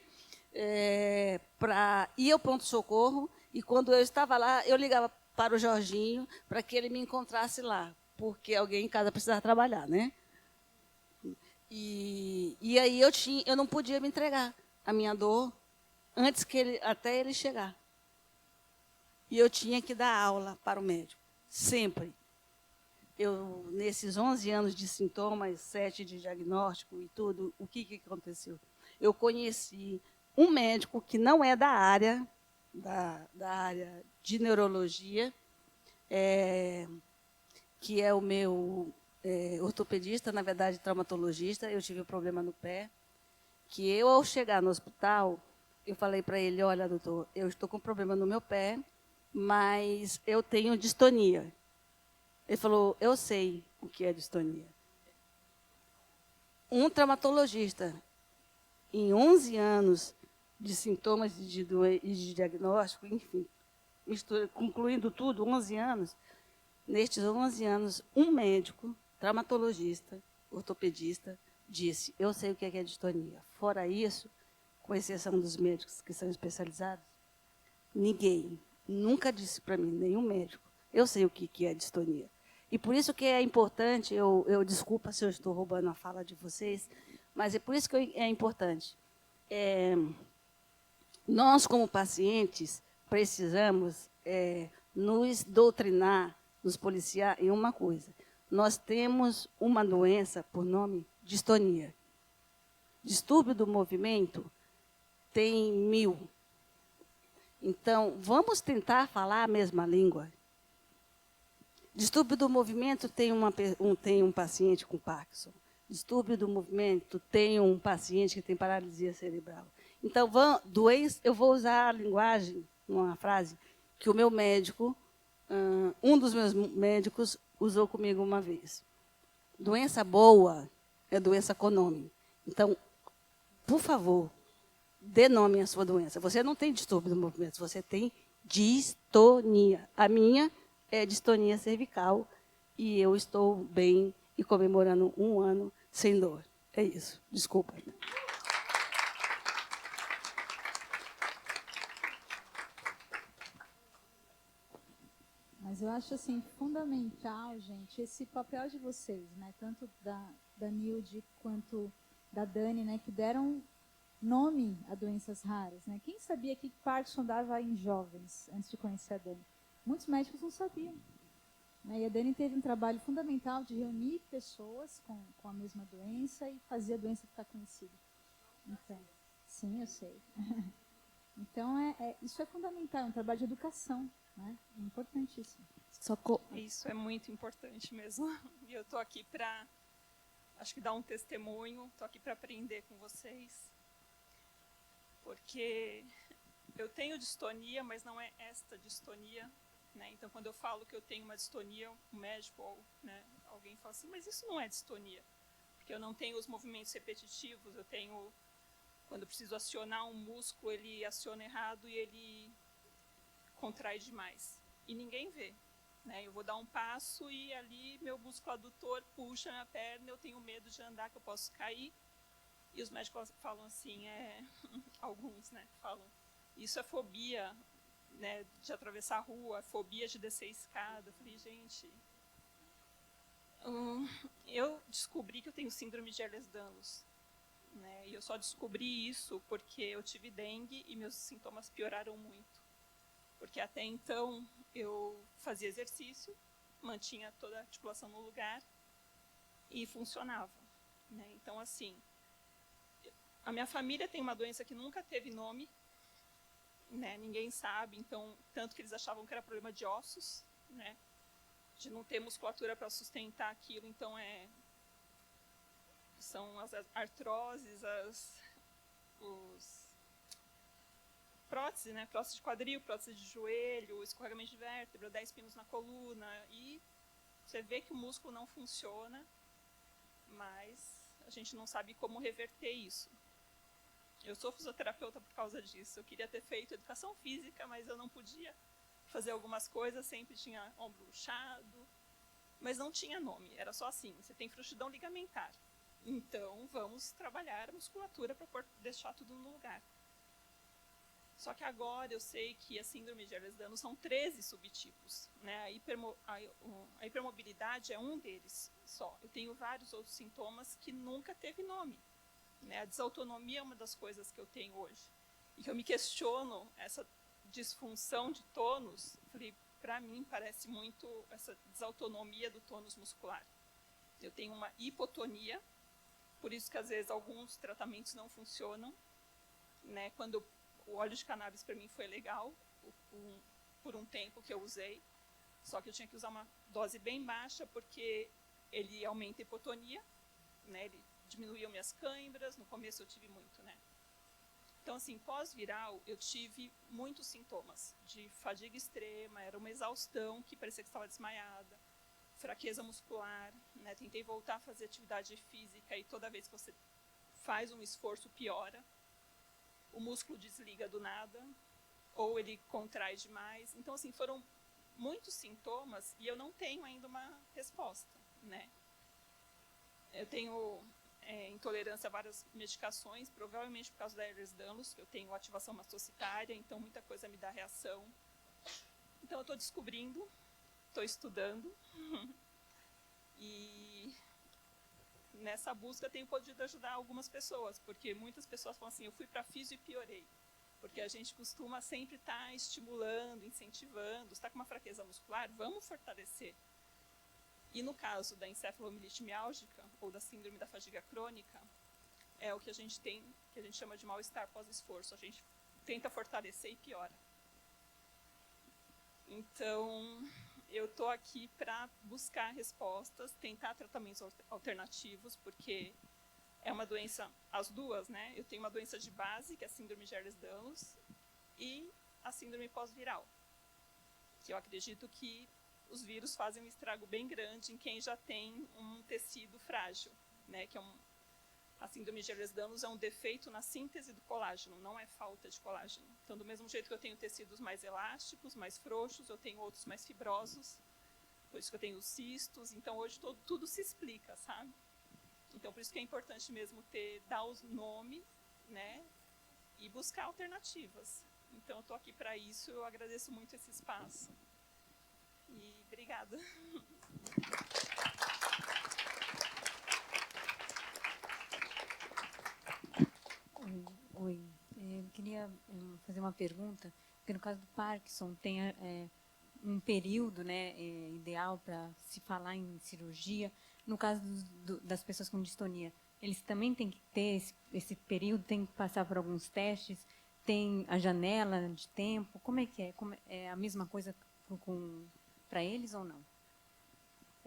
para ir ao pronto-socorro, e quando eu estava lá, eu ligava para o Jorginho para que ele me encontrasse lá, porque alguém em casa precisava trabalhar, né? E aí eu não podia me entregar a minha dor antes até ele chegar. E eu tinha que dar aula para o médico, sempre. Nesses 11 anos de sintomas, 7 de diagnóstico e tudo, o que aconteceu? Eu conheci um médico que não é da área de neurologia, que é o meu ortopedista, na verdade, traumatologista. Eu tive um problema no pé, que eu, ao chegar no hospital, eu falei para ele, olha, doutor, eu estou com um problema no meu pé, mas eu tenho distonia. Ele falou, eu sei o que é distonia. Um traumatologista, em 11 anos de sintomas e de diagnóstico, enfim, concluindo tudo, 11 anos, nestes 11 anos, um médico, traumatologista, ortopedista, disse, eu sei o que é distonia. Fora isso, com exceção dos médicos que são especializados, ninguém nunca disse para mim, nenhum médico, eu sei o que é distonia. E por isso que é importante, desculpa se eu estou roubando a fala de vocês, mas é por isso que é importante. Nós, como pacientes, precisamos nos doutrinar, nos policiar em uma coisa. Nós temos uma doença por nome distonia. Distúrbio do movimento tem 1000. Então, vamos tentar falar a mesma língua. Distúrbio do movimento tem um paciente com Parkinson. Distúrbio do movimento tem um paciente que tem paralisia cerebral. Então, eu vou usar a linguagem, uma frase, que o meu médico, um dos meus médicos, usou comigo uma vez. Doença boa é doença com nome. Então, por favor, dê nome à sua doença. Você não tem distúrbio do movimento, você tem distonia. A minha é distonia cervical e eu estou bem e comemorando 1 ano sem dor. É isso. Desculpa. Mas eu acho assim fundamental, gente, esse papel de vocês, né? Tanto da Nilde quanto da Dani, né? Que deram nome a doenças raras, né? Quem sabia que Parkinson dava em jovens antes de conhecer a Dani? Muitos médicos não sabiam. Né? E a Dani teve um trabalho fundamental de reunir pessoas com a mesma doença e fazer a doença ficar conhecida. Então, sim, eu sei. Então, isso é fundamental, é um trabalho de educação. Né? É importantíssimo. Isso é muito importante mesmo. E eu estou aqui para, acho que dar um testemunho, estou aqui para aprender com vocês. Porque eu tenho distonia, mas não é esta distonia. Né? Então, quando eu falo que eu tenho uma distonia, um médico ou alguém fala assim, mas isso não é distonia. Porque eu não tenho os movimentos repetitivos, eu tenho, quando eu preciso acionar um músculo, ele aciona errado e ele contrai demais. E ninguém vê. Né? Eu vou dar um passo e ali meu músculo adutor puxa minha perna, eu tenho medo de andar, que eu posso cair. E os médicos falam assim, alguns falam, isso é fobia, né, de atravessar a rua, fobia de descer a escada. Eu falei, gente, Eu descobri que eu tenho síndrome de Ehlers-Danlos, né? E eu só descobri isso porque eu tive dengue e meus sintomas pioraram muito. Porque até então eu fazia exercício, mantinha toda a articulação no lugar e funcionava, né? Então, assim, a minha família tem uma doença que nunca teve nome, né? Ninguém sabe, então, tanto que eles achavam que era problema de ossos, né? De não ter musculatura para sustentar aquilo, então são as artroses, os prótese, né? Prótese de quadril, prótese de joelho, escorregamento de vértebra, 10 pinos na coluna, e você vê que o músculo não funciona, mas a gente não sabe como reverter isso. Eu sou fisioterapeuta por causa disso. Eu queria ter feito educação física, mas eu não podia fazer algumas coisas, sempre tinha ombro luxado, mas não tinha nome, era só assim, você tem frouxidão ligamentar. Então, vamos trabalhar a musculatura para deixar tudo no lugar. Só que agora eu sei que a síndrome de Ehlers-Danlos são 13 subtipos, né? A hipermobilidade é um deles só. Eu tenho vários outros sintomas que nunca teve nome, né? A desautonomia é uma das coisas que eu tenho hoje. E que eu me questiono, essa disfunção de tônus, para mim parece muito essa desautonomia do tônus muscular. Eu tenho uma hipotonia, por isso que às vezes alguns tratamentos não funcionam, né? Quando o óleo de cannabis para mim foi legal, por um tempo que eu usei, só que eu tinha que usar uma dose bem baixa porque ele aumenta a hipotonia, né? Ele diminuiu minhas câimbras, no começo eu tive muito, né? Então, assim, pós-viral, eu tive muitos sintomas de fadiga extrema, era uma exaustão que parecia que estava desmaiada, fraqueza muscular, né? Tentei voltar a fazer atividade física e toda vez que você faz um esforço, piora. O músculo desliga do nada, ou ele contrai demais. Então, assim, foram muitos sintomas e eu não tenho ainda uma resposta, né? Eu tenho intolerância a várias medicações, provavelmente por causa da Ehlers-Danlos, que eu tenho ativação mastocitária, então muita coisa me dá reação. Então eu estou descobrindo, estou estudando, e nessa busca tenho podido ajudar algumas pessoas, porque muitas pessoas falam assim, eu fui para físio e piorei, porque a gente costuma sempre estar estimulando, incentivando, está com uma fraqueza muscular, vamos fortalecer. E no caso da encefalomielite miálgica, ou da síndrome da fadiga crônica, é o que a gente tem, que a gente chama de mal-estar pós-esforço. A gente tenta fortalecer e piora. Então, eu estou aqui para buscar respostas, tentar tratamentos alternativos, porque é uma doença, as duas, né? Eu tenho uma doença de base, que é a síndrome de Ehlers-Danlos, e a síndrome pós-viral, que eu acredito que os vírus fazem um estrago bem grande em quem já tem um tecido frágil, né? Que a síndrome de Ehlers-Danlos é um defeito na síntese do colágeno, não é falta de colágeno. Então, do mesmo jeito que eu tenho tecidos mais elásticos, mais frouxos, eu tenho outros mais fibrosos, por isso que eu tenho os cistos. Então, hoje tudo se explica, sabe? Então, por isso que é importante mesmo dar os nomes, né? E buscar alternativas. Então, eu estou aqui para isso, eu agradeço muito esse espaço. E obrigada. Oi. Eu queria fazer uma pergunta, porque no caso do Parkinson tem um período, né, ideal para se falar em cirurgia. No caso das pessoas com distonia, eles também têm que ter esse período, têm que passar por alguns testes, tem a janela de tempo. Como é que é? É a mesma coisa para eles ou não?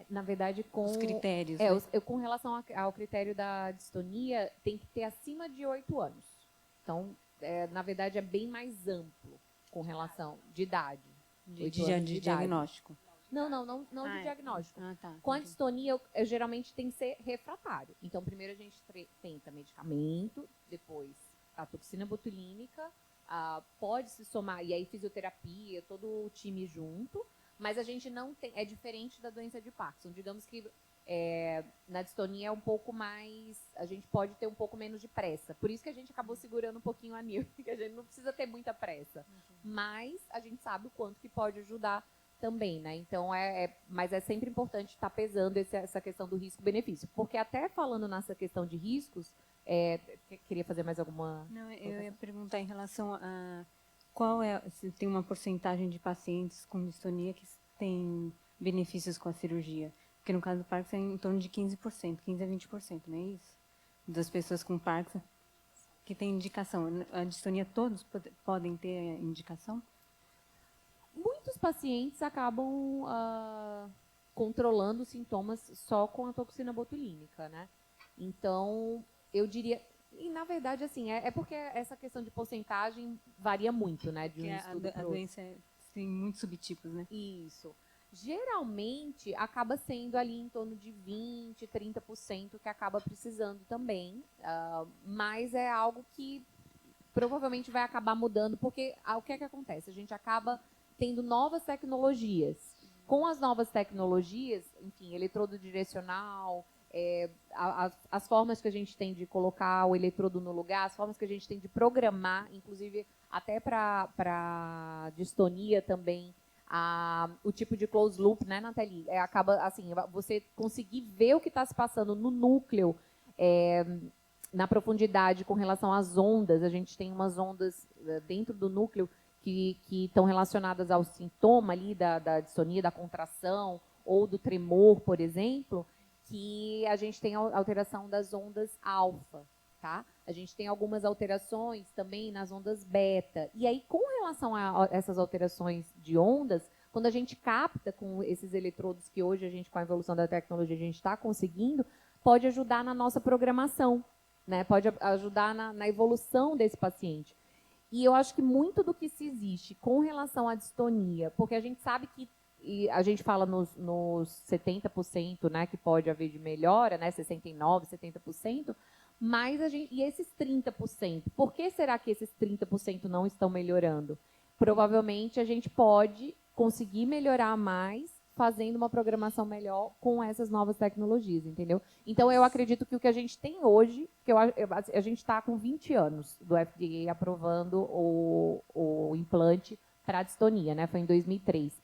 Na verdade, com os critérios. Com relação ao critério da distonia, tem que ter acima de 8 anos. Então, na verdade, é bem mais amplo com relação de idade. De diagnóstico. Não de diagnóstico. Tá. Com a distonia, geralmente tem que ser refratário. Então, primeiro a gente tenta medicamento, depois a toxina botulínica, pode se somar, e aí fisioterapia, todo o time junto, mas a gente não tem, é diferente da doença de Parkinson. Digamos que na distonia é um pouco mais, a gente pode ter um pouco menos de pressa. Por isso que a gente acabou segurando um pouquinho a Nil, que a gente não precisa ter muita pressa. Mas a gente sabe o quanto que pode ajudar também, né? Então, mas é sempre importante estar pesando essa questão do risco-benefício. Porque até falando nessa questão de riscos, queria fazer mais alguma... Não, eu ia perguntar em relação a se tem uma porcentagem de pacientes com distonia que tem benefícios com a cirurgia. Porque no caso do Parkinson é em torno de 15%, 15 a 20%, não é isso? Das pessoas com Parkinson que tem indicação. A distonia todos podem ter indicação? Muitos pacientes acabam controlando os sintomas só com a toxina botulínica, né? Então, eu diria... E, na verdade, assim, é porque essa questão de porcentagem varia muito, né? De um estudo a doença tem muitos subtipos, né? Isso. Geralmente, acaba sendo ali em torno de 20%, 30% que acaba precisando também. Mas é algo que provavelmente vai acabar mudando, porque o que é que acontece? A gente acaba tendo novas tecnologias. Com as novas tecnologias, enfim, eletrodo direcional, as formas que a gente tem de colocar o eletrodo no lugar, as formas que a gente tem de programar, inclusive até para distonia também, o tipo de close loop, né, Nathalie? Acaba assim, você conseguir ver o que está se passando no núcleo, na profundidade com relação às ondas. A gente tem umas ondas dentro do núcleo que estão relacionadas ao sintoma ali da distonia, da contração ou do tremor, por exemplo, que a gente tem a alteração das ondas alfa, tá? A gente tem algumas alterações também nas ondas beta. E aí, com relação a essas alterações de ondas, quando a gente capta com esses eletrodos que hoje a gente, com a evolução da tecnologia, a gente está conseguindo, pode ajudar na nossa programação, né? Pode ajudar na evolução desse paciente. E eu acho que muito do que se existe com relação à distonia, porque a gente sabe que, e a gente fala nos 70%, né, que pode haver de melhora, né, 69%, 70%, mas e esses 30%, por que será que esses 30% não estão melhorando? Provavelmente a gente pode conseguir melhorar mais fazendo uma programação melhor com essas novas tecnologias, entendeu? Então, eu acredito que o que a gente tem hoje, que a gente está com 20 anos do FDA aprovando o implante para distonia, né? Foi em 2003.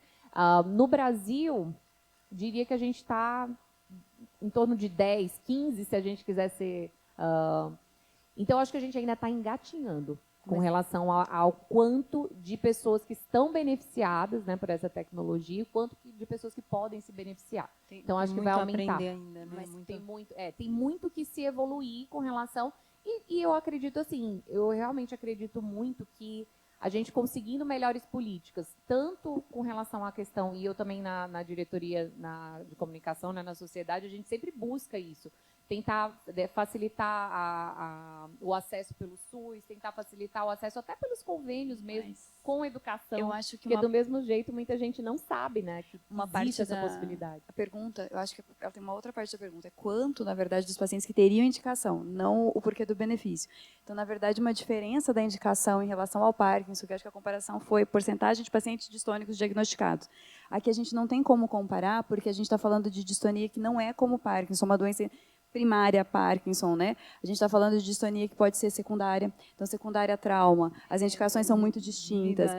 No Brasil, diria que a gente está em torno de 10, 15, se a gente quiser ser... Então, acho que a gente ainda está engatinhando com relação ao quanto de pessoas que estão beneficiadas, né, por essa tecnologia, quanto de pessoas que podem se beneficiar. Então, acho que vai aumentar. Ainda, né? Mas tem muito que se evoluir com relação... E eu acredito assim, eu realmente acredito muito que a gente conseguindo melhores políticas, tanto com relação à questão, e eu também na diretoria de comunicação, né, na sociedade, a gente sempre busca isso. Tentar facilitar o acesso pelo SUS, tentar facilitar o acesso até pelos convênios mesmo, com educação. Eu acho que porque do mesmo jeito, muita gente não sabe, né, que uma existe parte essa possibilidade. A pergunta, eu acho que ela tem uma outra parte da pergunta, é quanto, na verdade, dos pacientes que teriam indicação, não o porquê do benefício. Então, na verdade, uma diferença da indicação em relação ao Parkinson, que eu acho que a comparação foi porcentagem de pacientes distônicos diagnosticados. Aqui a gente não tem como comparar, porque a gente está falando de distonia que não é como Parkinson, uma doença primária Parkinson, né? A gente está falando de distonia que pode ser secundária. Então, secundária trauma. As indicações são muito distintas.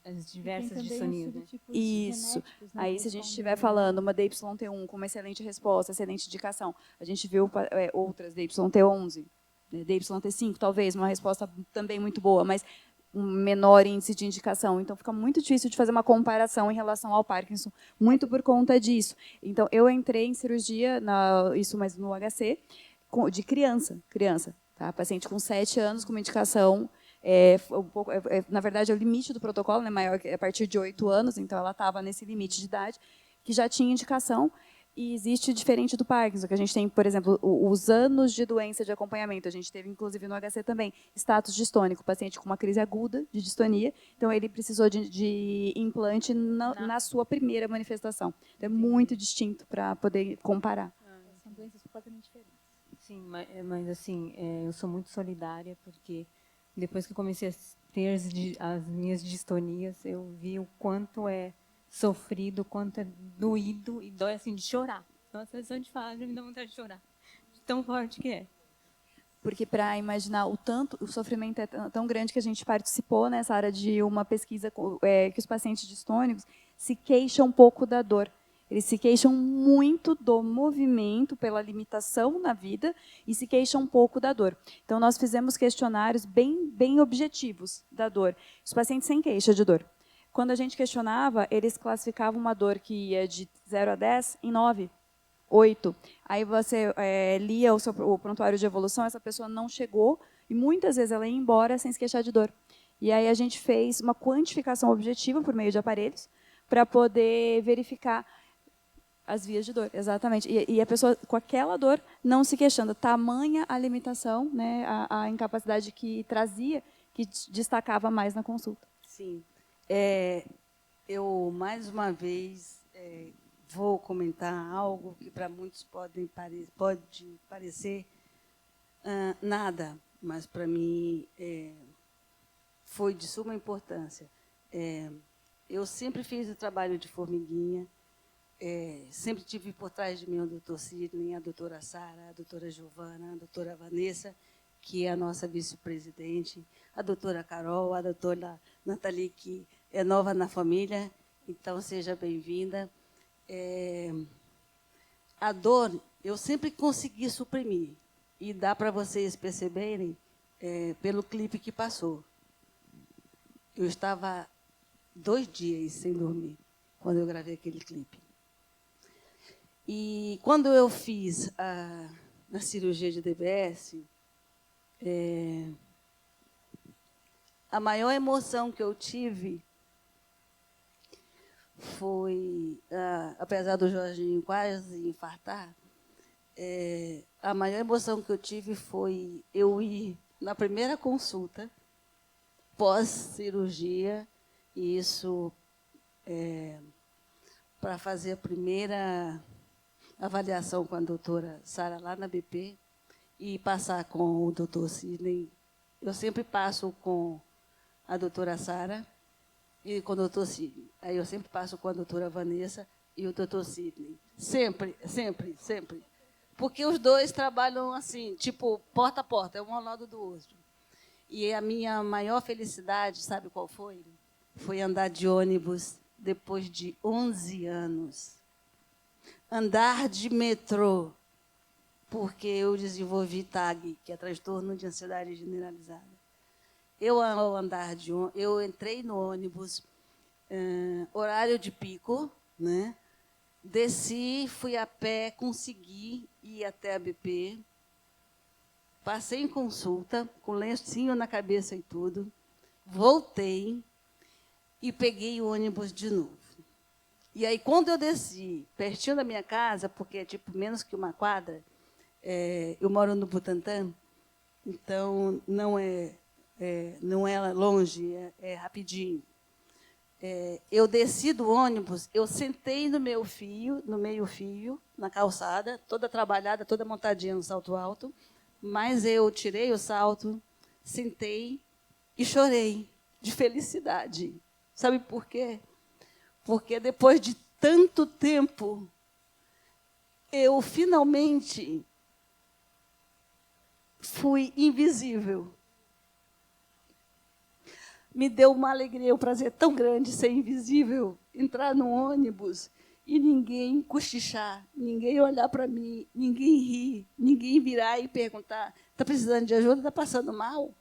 As diversas distonias, né? Isso. Aí, se a gente estiver falando uma DYT1 com uma excelente resposta, excelente indicação, a gente viu outras DYT11, DYT5, talvez, uma resposta também muito boa, mas um menor índice de indicação. Então, fica muito difícil de fazer uma comparação em relação ao Parkinson, muito por conta disso. Então, eu entrei em cirurgia, mas no HC, de criança, tá? Paciente com 7 anos, com uma indicação, na verdade, é o limite do protocolo, né, maior, a partir de 8 anos, então ela estava nesse limite de idade, que já tinha indicação. E existe diferente do Parkinson, que a gente tem, por exemplo, os anos de doença de acompanhamento. A gente teve, inclusive, no HC também, status distônico, paciente com uma crise aguda de distonia. Então, ele precisou de implante na sua primeira manifestação. Então, é muito distinto para poder comparar. São doenças completamente diferentes. Sim, mas assim, eu sou muito solidária, porque depois que eu comecei a ter as minhas distonias, eu vi o quanto é sofrido, quanto é doído e dói assim de chorar. Nossa, só de falar já me dá vontade de chorar. De tão forte que é. porque para imaginar o sofrimento é tão grande que a gente participou nessa área de uma pesquisa que os pacientes distônicos se queixam um pouco da dor. Eles se queixam muito do movimento pela limitação na vida e se queixam um pouco da dor. Então, nós fizemos questionários bem objetivos da dor. Os pacientes sem queixa de dor. Quando a gente questionava, eles classificavam uma dor que ia de 0 a 10 em 9, 8. Aí você lia o prontuário de evolução, essa pessoa não chegou e muitas vezes ela ia embora sem se queixar de dor. E aí a gente fez uma quantificação objetiva por meio de aparelhos para poder verificar as vias de dor, exatamente. E a pessoa com aquela dor não se queixando. Tamanha a limitação, né, a incapacidade que trazia, que destacava mais na consulta. Sim. Eu, mais uma vez, vou comentar algo que para muitos pode parecer nada, mas para mim foi de suma importância. Eu sempre fiz o trabalho de formiguinha, sempre tive por trás de mim o doutor Sidney, a doutora Sara, a doutora Giovana, a doutora Vanessa, que é a nossa vice-presidente, a doutora Carol, a doutora Nathalie, que é nova na família, então seja bem-vinda. A dor, eu sempre consegui suprimir, e dá para vocês perceberem pelo clipe que passou. Eu estava 2 dias sem dormir, quando eu gravei aquele clipe. E quando eu fiz a cirurgia de DBS, a maior emoção que eu tive foi, apesar do Jorginho quase infartar, a maior emoção que eu tive foi eu ir na primeira consulta, pós-cirurgia, e isso para fazer a primeira avaliação com a doutora Sara lá na BP e passar com o doutor Sidney. Eu sempre passo com a doutora Sara e com o doutor Sidney. Aí eu sempre passo com a doutora Vanessa e o doutor Sidney. Sempre, sempre, sempre. Porque os dois trabalham assim, tipo, porta a porta, um ao lado do outro. E a minha maior felicidade, sabe qual foi? Foi andar de ônibus depois de 11 anos. Andar de metrô, porque eu desenvolvi TAG, que é transtorno de ansiedade generalizada. Eu entrei no ônibus, horário de pico, né? Desci, fui a pé, consegui ir até a BP, passei em consulta, com lencinho na cabeça e tudo, voltei e peguei o ônibus de novo. E aí, quando eu desci, pertinho da minha casa, porque é tipo menos que uma quadra, eu moro no Butantã, então não é longe, é rapidinho. Eu desci do ônibus, eu sentei no meio-fio, na calçada, toda trabalhada, toda montadinha no salto alto, mas eu tirei o salto, sentei e chorei de felicidade. Sabe por quê? Porque depois de tanto tempo, eu finalmente fui invisível. Me deu uma alegria, um prazer tão grande ser invisível, entrar no ônibus e ninguém cochichar, ninguém olhar para mim, ninguém rir, ninguém virar e perguntar: está precisando de ajuda, está passando mal?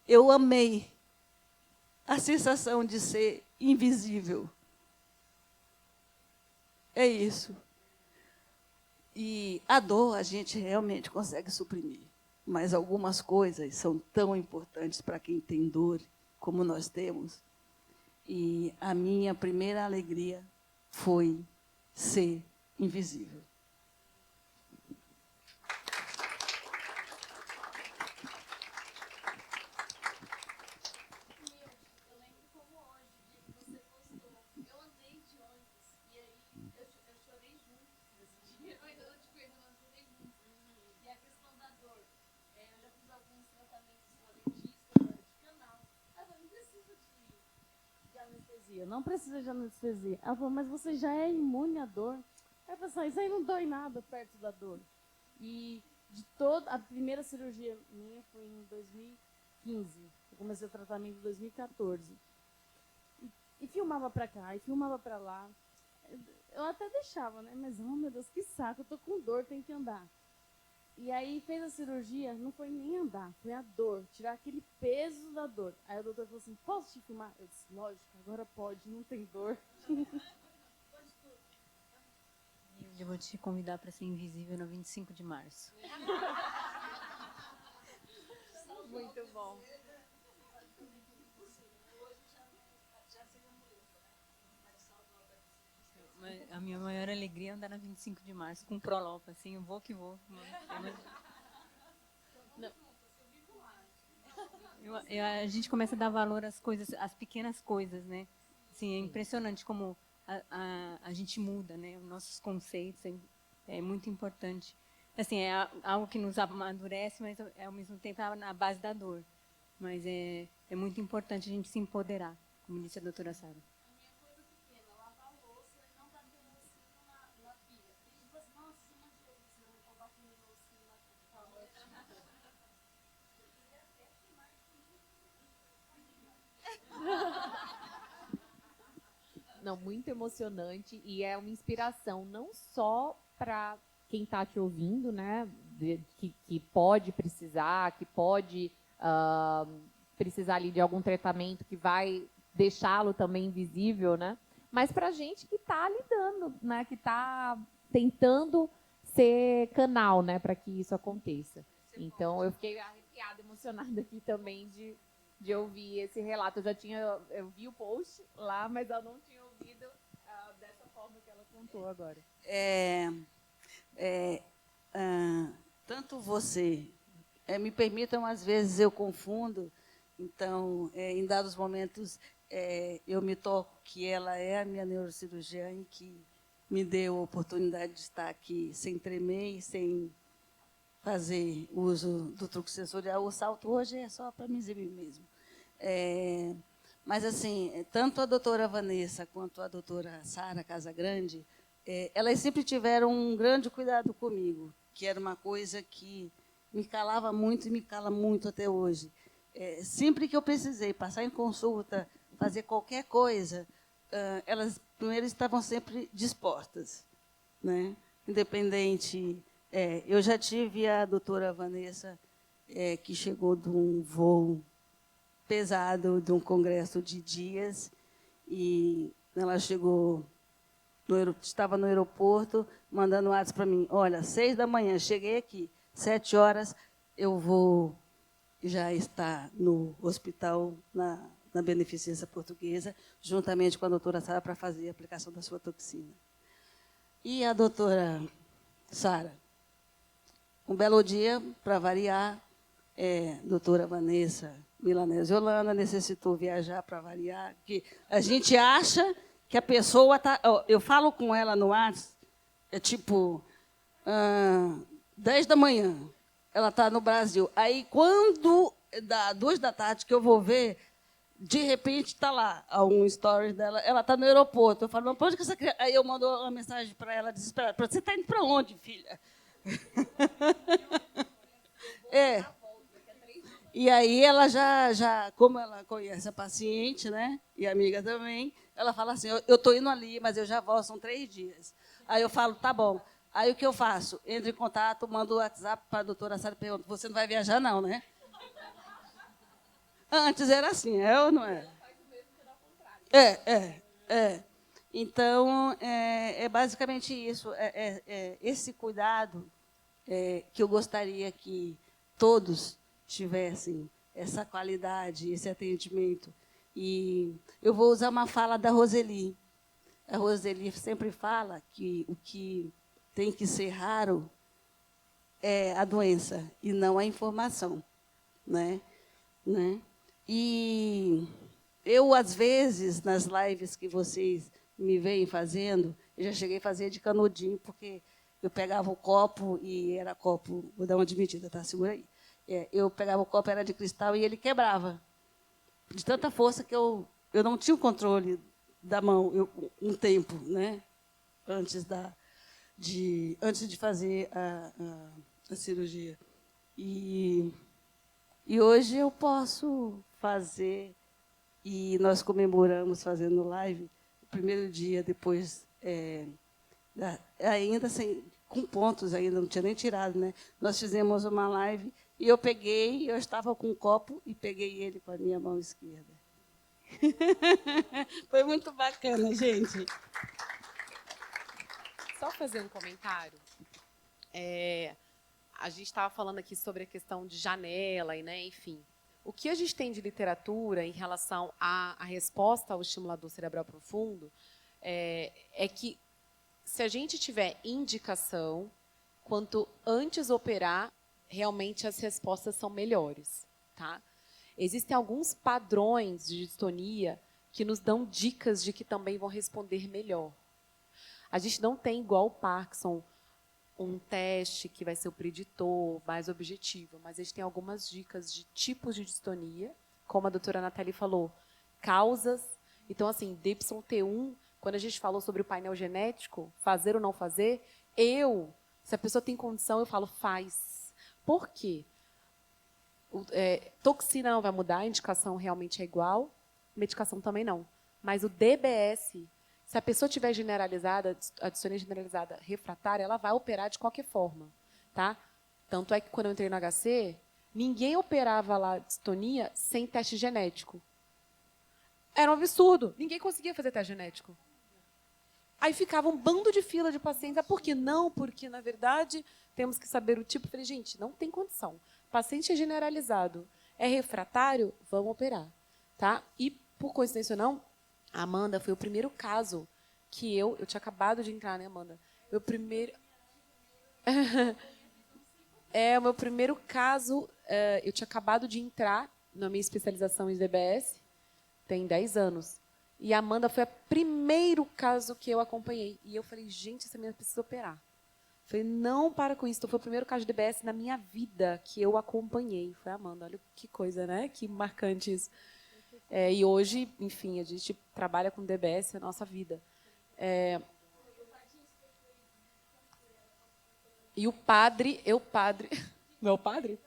Eu amei a sensação de ser invisível. É isso. E a dor a gente realmente consegue suprimir, mas algumas coisas são tão importantes para quem tem dor, como nós temos. E a minha primeira alegria foi ser invisível. Não precisa de anestesia. Ela falou, mas você já é imune à dor. Aí eu falei, isso aí não dói nada perto da dor. E A primeira cirurgia minha foi em 2015. Eu comecei o tratamento em 2014. E filmava pra cá, e filmava pra lá. Eu até deixava, né? Mas, oh meu Deus, que saco, eu tô com dor, tenho que andar. E aí fez a cirurgia, não foi nem andar, foi a dor, tirar aquele peso da dor. Aí o doutor falou assim, posso te filmar? Eu disse, lógico, agora pode, não tem dor. Eu vou te convidar para ser invisível no 25 de março. Muito bom. A minha maior alegria é andar na 25 de março com Prolopa, assim, eu vou que vou. A gente começa a dar valor às coisas, às pequenas coisas, né? Assim, é impressionante como a gente muda, né? Os nossos conceitos é muito importante. Assim, é algo que nos amadurece, mas ao mesmo tempo é na base da dor. Mas é muito importante a gente se empoderar, como disse a doutora Sara. Não, muito emocionante e é uma inspiração não só para quem está te ouvindo, né, que pode precisar, que pode precisar ali de algum tratamento que vai deixá-lo também invisível, né, mas para a gente que está lidando, né, que está tentando ser canal, né, para que isso aconteça. Então eu fiquei arrepiada, emocionada aqui também de ouvir esse relato. Eu vi o post lá, mas eu não tinha ouvido dessa forma que ela contou agora. Tanto você, me permitam, às vezes eu confundo, então, em dados momentos, eu me toco que ela é a minha neurocirurgiã e que me deu a oportunidade de estar aqui sem tremer e sem fazer uso do truque sensorial. O salto hoje é só para me exibir mesmo. Mas, assim, tanto a doutora Vanessa quanto a doutora Sara Casagrande, elas sempre tiveram um grande cuidado comigo, que era uma coisa que me calava muito e me cala muito até hoje. Sempre que eu precisei passar em consulta, fazer qualquer coisa, elas primeiro estavam sempre dispostas, né? Independente. Eu já tive a doutora Vanessa, que chegou de um voo pesado, de um congresso de dias, e ela chegou, estava no aeroporto, mandando um WhatsApp para mim, olha, 6 da manhã, cheguei aqui, 7 horas, eu vou já estar no hospital, na Beneficência Portuguesa, juntamente com a doutora Sara, para fazer a aplicação da sua toxina. E a doutora Sara, um belo dia, para variar, doutora Vanessa Milanese Holanda necessitou viajar para variar, que a gente acha que a pessoa está... Eu falo com ela no WhatsApp, tipo 10 da manhã, ela está no Brasil. Aí, quando dá 2 da tarde, que eu vou ver, de repente está lá, um story dela, ela está no aeroporto. Eu falo, mas para onde que essa criança... Aí eu mando uma mensagem para ela desesperada, você está indo para onde, filha? E aí ela já, como ela conhece a paciente, né, e a amiga também, ela fala assim, eu estou indo ali, mas eu já volto, são 3 dias. Aí eu falo, tá bom. Aí o que eu faço? Entro em contato, mando o WhatsApp para a doutora Sara e pergunto, você não vai viajar não, né? Antes era assim, ou não é? Então, é basicamente isso, esse cuidado que eu gostaria que todos tivessem, essa qualidade, esse atendimento. E eu vou usar uma fala da Roseli. A Roseli sempre fala que o que tem que ser raro é a doença e não a informação, né? E eu, às vezes, nas lives que vocês me veem fazendo, eu já cheguei a fazer de canudinho, porque eu pegava o copo, e era copo, vou dar uma admitida, tá? Segura aí. Eu pegava o copo, era de cristal, e ele quebrava. De tanta força que eu não tinha o controle da mão um tempo, né? Antes de fazer da cirurgia. E hoje eu posso fazer, e nós comemoramos fazendo live, o primeiro dia depois, ainda sem, com pontos ainda, não tinha nem tirado, né? Nós fizemos uma live e eu estava com um copo e peguei ele com a minha mão esquerda. Foi muito bacana, gente. Só fazer um comentário. A gente estava falando aqui sobre a questão de janela, né? Enfim. O que a gente tem de literatura em relação à resposta ao estimulador cerebral profundo é que, se a gente tiver indicação, quanto antes operar, realmente as respostas são melhores. Tá? Existem alguns padrões de distonia que nos dão dicas de que também vão responder melhor. A gente não tem, igual o Parkinson, um teste que vai ser o preditor mais objetivo, mas a gente tem algumas dicas de tipos de distonia, como a doutora Nathalie falou, causas. Então, assim, DYT1, quando a gente falou sobre o painel genético, fazer ou não fazer, se a pessoa tem condição, eu falo, faz. Por quê? Toxina não vai mudar, a indicação realmente é igual, medicação também não. Mas o DBS, se a pessoa tiver generalizada, a distonia generalizada refratária, ela vai operar de qualquer forma. Tá? Tanto é que quando eu entrei no HC, ninguém operava lá distonia sem teste genético. Era um absurdo. Ninguém conseguia fazer teste genético. Aí ficava um bando de fila de pacientes. Por que não? Porque, na verdade, temos que saber o tipo. Eu falei, gente, não tem condição. O paciente é generalizado, é refratário, vamos operar. Tá? E, por coincidência ou não, a Amanda foi o primeiro caso que eu tinha acabado de entrar, né, Amanda? O meu primeiro caso, eu tinha acabado de entrar na minha especialização em DBS, tem 10 anos. E a Amanda foi o primeiro caso que eu acompanhei. E eu falei, gente, essa menina precisa operar. Falei, não para com isso. Então, foi o primeiro caso de DBS na minha vida que eu acompanhei. Foi a Amanda. Olha que coisa, né? Que marcante isso. E hoje, enfim, a gente trabalha com DBS a nossa vida. E o padre... Meu padre?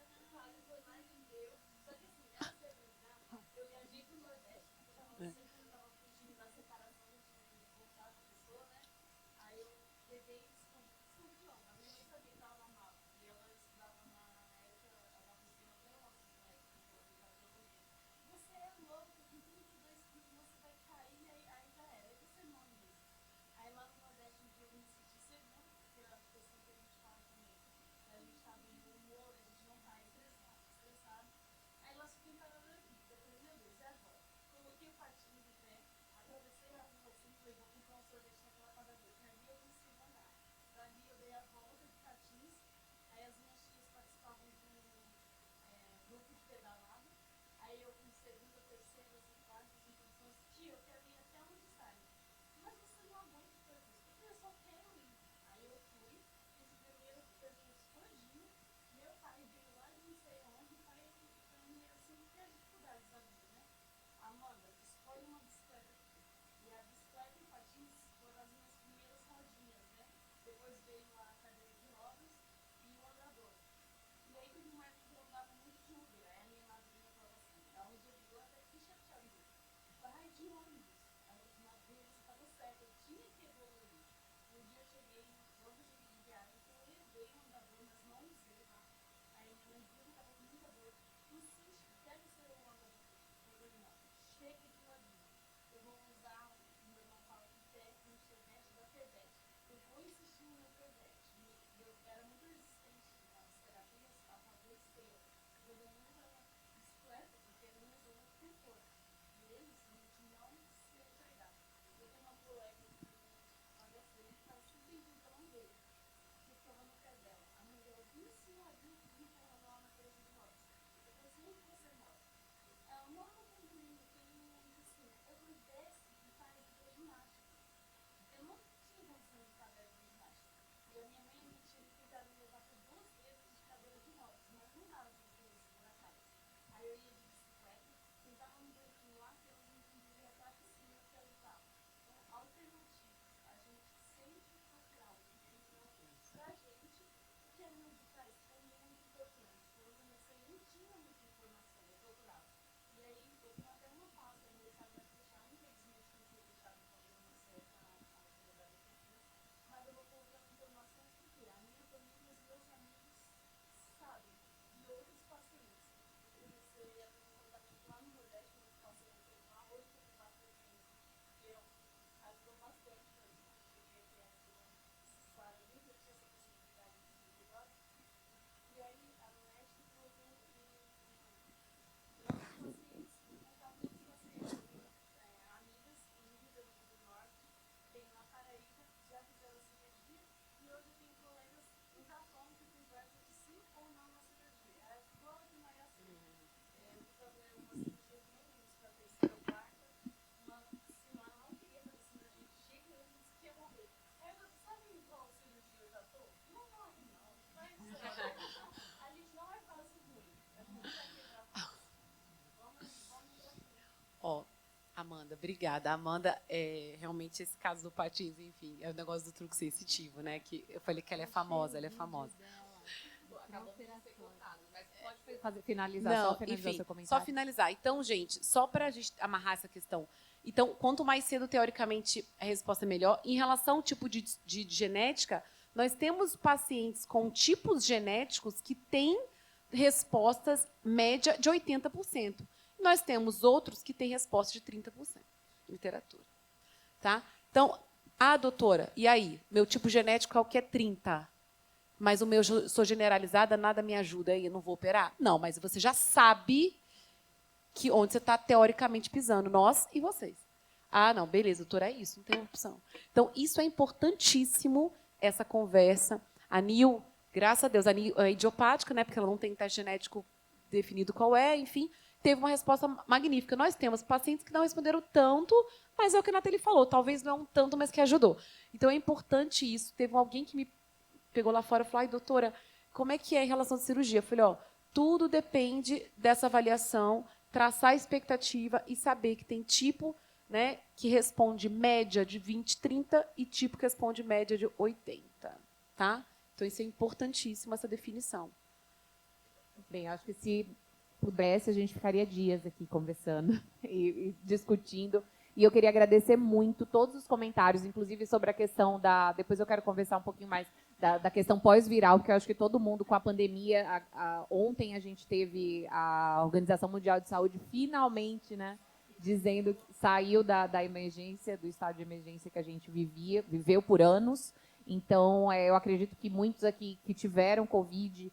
Obrigada, Amanda. Realmente esse caso do patins, enfim, é o negócio do truque sensitivo, né? Que eu falei que ela é famosa, ela é famosa. Finalizar, Não, só finalizar enfim, seu comentário. só finalizar. Então, gente, só para a gente amarrar essa questão. Então, quanto mais cedo, teoricamente, a resposta é melhor. Em relação ao tipo de genética, nós temos pacientes com tipos genéticos que têm respostas média de 80%. Nós temos outros que têm resposta de 30%. Literatura. Tá? Então, doutora, e aí? Meu tipo genético é o que é 30%. Mas o meu, sou generalizada, nada me ajuda aí, eu não vou operar? Não, mas você já sabe que onde você está teoricamente pisando, nós e vocês. Não, beleza, doutora, é isso, não tem opção. Então, isso é importantíssimo, essa conversa. A Nil, graças a Deus, a Nil é idiopática, né, porque ela não tem teste genético definido qual é, enfim, teve uma resposta magnífica. Nós temos pacientes que não responderam tanto, mas é o que a Nathalie falou, talvez não é um tanto, mas que ajudou. Então, é importante isso. Teve alguém que me pegou lá fora e falou, doutora, como é que é em relação à cirurgia? Eu falei, tudo depende dessa avaliação, traçar a expectativa e saber que tem tipo, né, que responde média de 20, 30 e tipo que responde média de 80. Tá? Então, isso é importantíssimo, essa definição. Bem, acho que se pudesse, a gente ficaria dias aqui conversando e discutindo. E eu queria agradecer muito todos os comentários, inclusive sobre a questão da... Depois eu quero conversar um pouquinho mais da questão pós-viral, porque eu acho que todo mundo, com a pandemia... Ontem a gente teve a Organização Mundial de Saúde finalmente, né, dizendo que saiu da emergência, do estado de emergência que a gente viveu por anos. Então, eu acredito que muitos aqui que tiveram Covid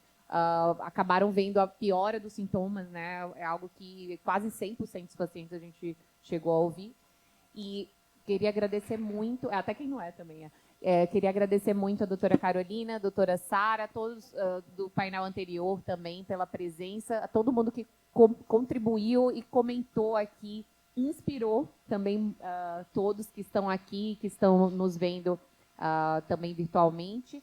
acabaram vendo a piora dos sintomas, né? É algo que quase 100% dos pacientes a gente chegou a ouvir. E queria agradecer muito, até quem não é também, queria agradecer muito a doutora Carolina, a doutora Sara, a todos do painel anterior também pela presença, a todo mundo que contribuiu e comentou aqui, inspirou também todos que estão aqui, que estão nos vendo também virtualmente.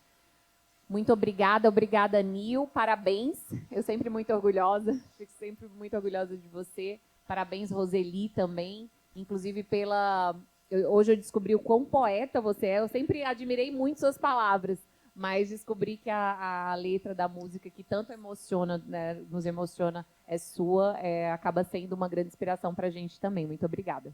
Muito obrigada, Nil, parabéns, eu sempre muito orgulhosa, fico sempre muito orgulhosa de você, parabéns, Roseli, também, inclusive hoje eu descobri o quão poeta você é, eu sempre admirei muito suas palavras, mas descobri que a letra da música que tanto emociona, né, nos emociona, é sua, acaba sendo uma grande inspiração para a gente também, muito obrigada.